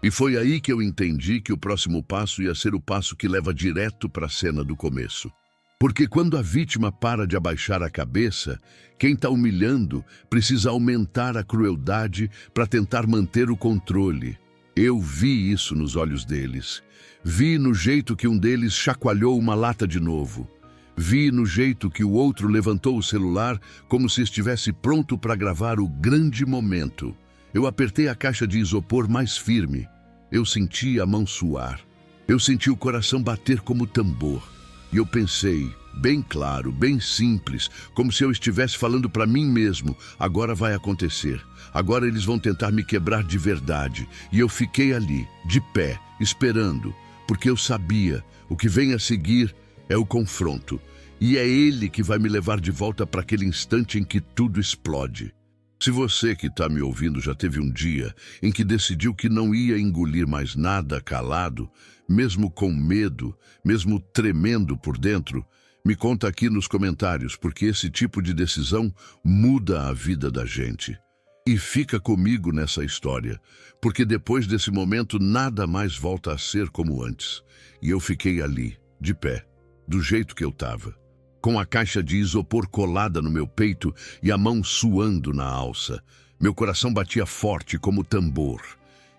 [SPEAKER 1] E foi aí que eu entendi que o próximo passo ia ser o passo que leva direto para a cena do começo. Porque quando a vítima para de abaixar a cabeça, quem está humilhando precisa aumentar a crueldade para tentar manter o controle. Eu vi isso nos olhos deles. Vi no jeito que um deles chacoalhou uma lata de novo. Vi no jeito que o outro levantou o celular como se estivesse pronto para gravar o grande momento. Eu apertei a caixa de isopor mais firme. Eu senti a mão suar. Eu senti o coração bater como tambor. E eu pensei, bem claro, bem simples, como se eu estivesse falando para mim mesmo, agora vai acontecer. Agora eles vão tentar me quebrar de verdade. E eu fiquei ali, de pé, esperando, porque eu sabia, o que vem a seguir é o confronto. E é ele que vai me levar de volta para aquele instante em que tudo explode. Se você que está me ouvindo já teve um dia em que decidiu que não ia engolir mais nada calado, mesmo com medo, mesmo tremendo por dentro, me conta aqui nos comentários, porque esse tipo de decisão muda a vida da gente. E fica comigo nessa história, porque depois desse momento nada mais volta a ser como antes. E eu fiquei ali, de pé, do jeito que eu estava, com a caixa de isopor colada no meu peito e a mão suando na alça. Meu coração batia forte como tambor.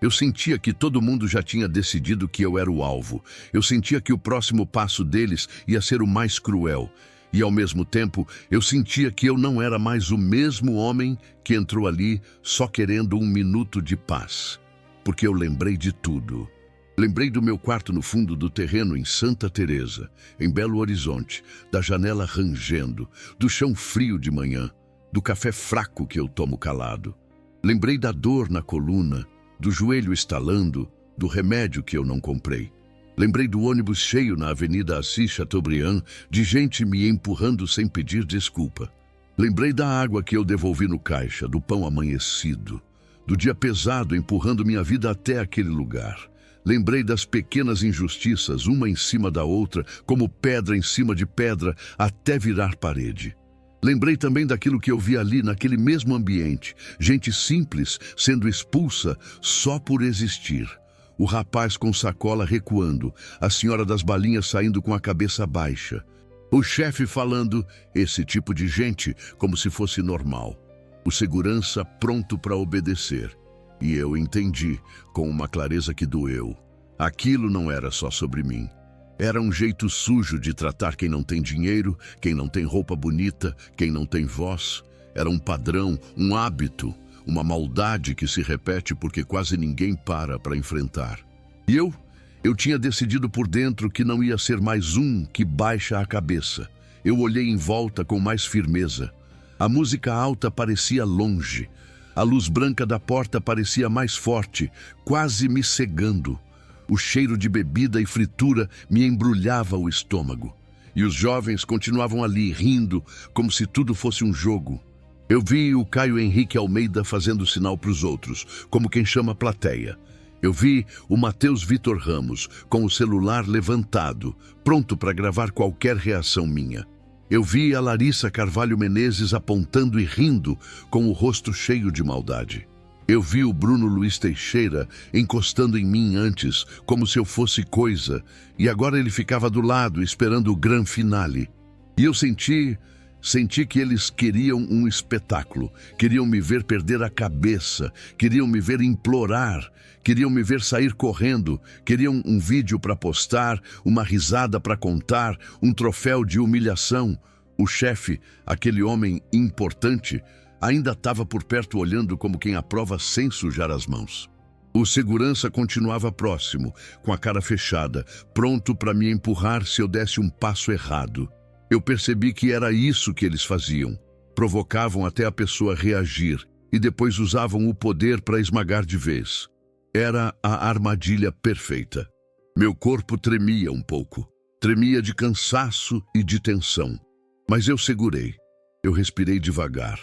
[SPEAKER 1] Eu sentia que todo mundo já tinha decidido que eu era o alvo. Eu sentia que o próximo passo deles ia ser o mais cruel. E, ao mesmo tempo, eu sentia que eu não era mais o mesmo homem que entrou ali só querendo um minuto de paz. Porque eu lembrei de tudo. Lembrei do meu quarto no fundo do terreno em Santa Teresa, em Belo Horizonte, da janela rangendo, do chão frio de manhã, do café fraco que eu tomo calado. Lembrei da dor na coluna, do joelho estalando, do remédio que eu não comprei. Lembrei do ônibus cheio na Avenida Assis Chateaubriand, de gente me empurrando sem pedir desculpa. Lembrei da água que eu devolvi no caixa, do pão amanhecido, do dia pesado empurrando minha vida até aquele lugar. Lembrei das pequenas injustiças, uma em cima da outra, como pedra em cima de pedra, até virar parede. Lembrei também daquilo que eu vi ali, naquele mesmo ambiente, gente simples sendo expulsa só por existir. O rapaz com sacola recuando, a senhora das balinhas saindo com a cabeça baixa. O chefe falando, esse tipo de gente, como se fosse normal. O segurança pronto para obedecer. E eu entendi, com uma clareza que doeu. Aquilo não era só sobre mim. Era um jeito sujo de tratar quem não tem dinheiro, quem não tem roupa bonita, quem não tem voz. Era um padrão, um hábito, uma maldade que se repete porque quase ninguém para enfrentar. E eu tinha decidido por dentro que não ia ser mais um que baixa a cabeça. Eu olhei em volta com mais firmeza. A música alta parecia longe. A luz branca da porta parecia mais forte, quase me cegando. O cheiro de bebida e fritura me embrulhava o estômago. E os jovens continuavam ali, rindo, como se tudo fosse um jogo. Eu vi o Caio Henrique Almeida fazendo sinal para os outros, como quem chama a plateia. Eu vi o Matheus Vitor Ramos, com o celular levantado, pronto para gravar qualquer reação minha. Eu vi a Larissa Carvalho Menezes apontando e rindo, com o rosto cheio de maldade. Eu vi o Bruno Luiz Teixeira encostando em mim antes, como se eu fosse coisa, e agora ele ficava do lado, esperando o gran finale. E eu senti que eles queriam um espetáculo, queriam me ver perder a cabeça, queriam me ver implorar, queriam me ver sair correndo, queriam um vídeo para postar, uma risada para contar, um troféu de humilhação. O chefe, aquele homem importante, ainda estava por perto olhando como quem aprova sem sujar as mãos. O segurança continuava próximo, com a cara fechada, pronto para me empurrar se eu desse um passo errado. Eu percebi que era isso que eles faziam. Provocavam até a pessoa reagir e depois usavam o poder para esmagar de vez. Era a armadilha perfeita. Meu corpo tremia um pouco. Tremia de cansaço e de tensão. Mas eu segurei. Eu respirei devagar.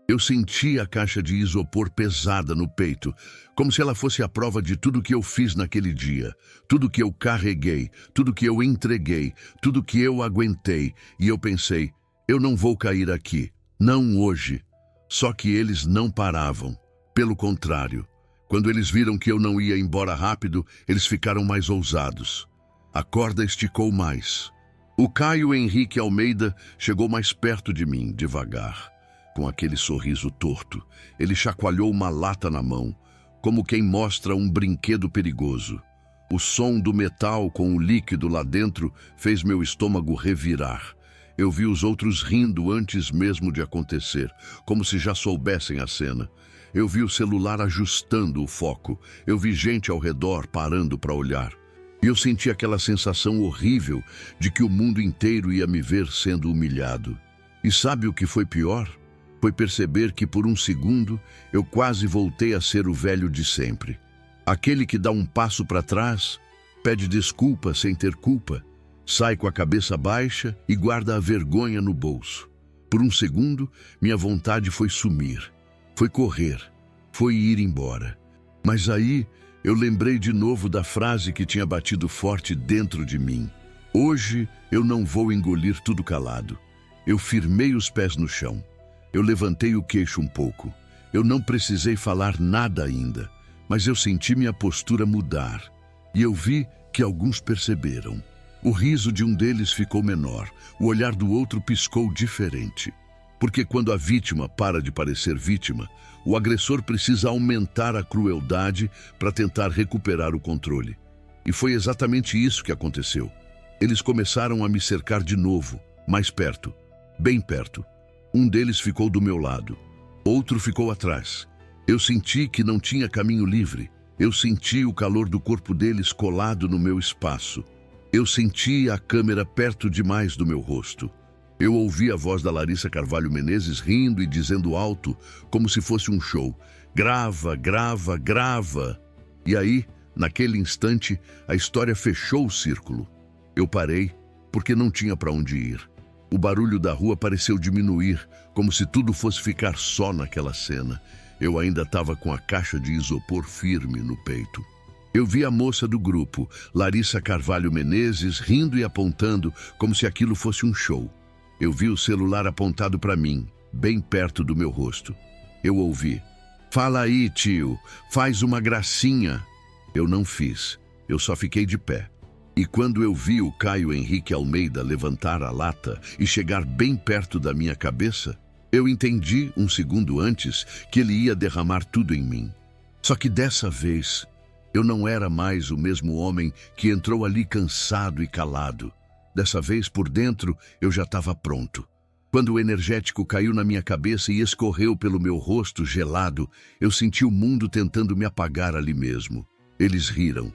[SPEAKER 1] Eu senti a caixa de isopor pesada no peito, como se ela fosse a prova de tudo que eu fiz naquele dia, tudo que eu carreguei, tudo que eu entreguei, tudo que eu aguentei. E eu pensei, eu não vou cair aqui, não hoje. Só que eles não paravam. Pelo contrário, quando eles viram que eu não ia embora rápido, eles ficaram mais ousados. A corda esticou mais. O Caio Henrique Almeida chegou mais perto de mim, devagar. Com aquele sorriso torto, ele chacoalhou uma lata na mão, como quem mostra um brinquedo perigoso. O som do metal com o líquido lá dentro fez meu estômago revirar. Eu vi os outros rindo antes mesmo de acontecer, como se já soubessem a cena. Eu vi o celular ajustando o foco. Eu vi gente ao redor parando para olhar. E eu senti aquela sensação horrível de que o mundo inteiro ia me ver sendo humilhado. E sabe o que foi pior? Foi perceber que por um segundo eu quase voltei a ser o velho de sempre. Aquele que dá um passo para trás, pede desculpa sem ter culpa, sai com a cabeça baixa e guarda a vergonha no bolso. Por um segundo, minha vontade foi sumir, foi correr, foi ir embora. Mas aí eu lembrei de novo da frase que tinha batido forte dentro de mim. Hoje eu não vou engolir tudo calado. Eu firmei os pés no chão. Eu levantei o queixo um pouco. Eu não precisei falar nada ainda, mas eu senti minha postura mudar. E eu vi que alguns perceberam. O riso de um deles ficou menor, o olhar do outro piscou diferente. Porque quando a vítima para de parecer vítima, o agressor precisa aumentar a crueldade para tentar recuperar o controle. E foi exatamente isso que aconteceu. Eles começaram a me cercar de novo, mais perto, bem perto. Um deles ficou do meu lado, outro ficou atrás. Eu senti que não tinha caminho livre. Eu senti o calor do corpo deles colado no meu espaço. Eu senti a câmera perto demais do meu rosto. Eu ouvi a voz da Larissa Carvalho Menezes rindo e dizendo alto, como se fosse um show: grava, grava, grava. E aí, naquele instante, a história fechou o círculo. Eu parei, porque não tinha para onde ir. O barulho da rua pareceu diminuir, como se tudo fosse ficar só naquela cena. Eu ainda estava com a caixa de isopor firme no peito. Eu vi a moça do grupo, Larissa Carvalho Menezes, rindo e apontando como se aquilo fosse um show. Eu vi o celular apontado para mim, bem perto do meu rosto. Eu ouvi: fala aí, tio, faz uma gracinha. Eu não fiz, eu só fiquei de pé. E quando eu vi o Caio Henrique Almeida levantar a lata e chegar bem perto da minha cabeça, eu entendi um segundo antes que ele ia derramar tudo em mim. Só que dessa vez, eu não era mais o mesmo homem que entrou ali cansado e calado. Dessa vez, por dentro, eu já estava pronto. Quando o energético caiu na minha cabeça e escorreu pelo meu rosto gelado, eu senti o mundo tentando me apagar ali mesmo. Eles riram.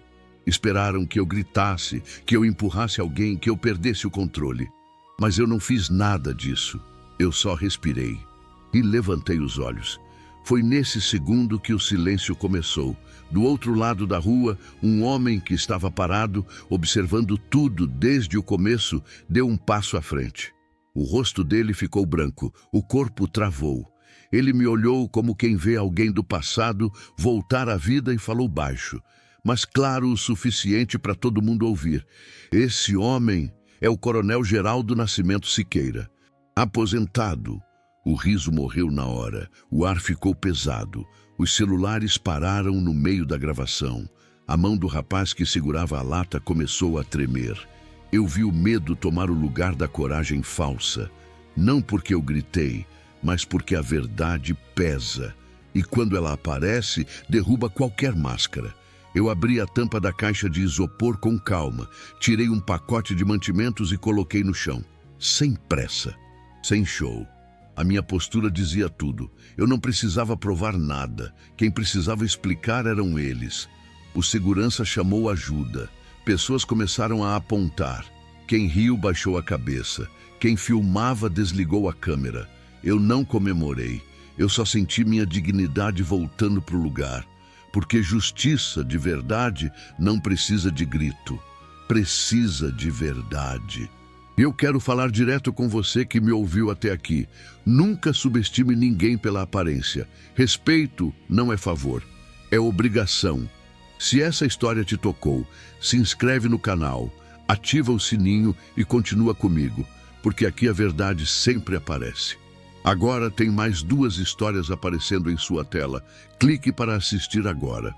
[SPEAKER 1] Esperaram que eu gritasse, que eu empurrasse alguém, que eu perdesse o controle. Mas eu não fiz nada disso. Eu só respirei e levantei os olhos. Foi nesse segundo que o silêncio começou. Do outro lado da rua, um homem que estava parado, observando tudo desde o começo, deu um passo à frente. O rosto dele ficou branco, o corpo travou. Ele me olhou como quem vê alguém do passado voltar à vida e falou baixo, mas claro o suficiente para todo mundo ouvir: esse homem é o Coronel Geraldo Nascimento Siqueira, aposentado. O riso morreu na hora, o ar ficou pesado, Os celulares pararam no meio da gravação. A mão do rapaz que segurava a lata começou a tremer. Eu vi o medo tomar o lugar da coragem falsa. Não porque eu gritei, mas porque a verdade pesa. E quando ela aparece, derruba qualquer máscara. Eu abri a tampa da caixa de isopor com calma, tirei um pacote de mantimentos e coloquei no chão. Sem pressa, sem show. A minha postura dizia tudo. Eu não precisava provar nada. Quem precisava explicar eram eles. O segurança chamou ajuda. Pessoas começaram a apontar. Quem riu baixou a cabeça. Quem filmava desligou a câmera. Eu não comemorei. Eu só senti minha dignidade voltando para o lugar. Porque justiça de verdade não precisa de grito. Precisa de verdade. Eu quero falar direto com você que me ouviu até aqui. Nunca subestime ninguém pela aparência. Respeito não é favor, é obrigação. Se essa história te tocou, se inscreve no canal, ativa o sininho e continua comigo, porque aqui a verdade sempre aparece. Agora tem mais 2 histórias aparecendo em sua tela. Clique para assistir agora.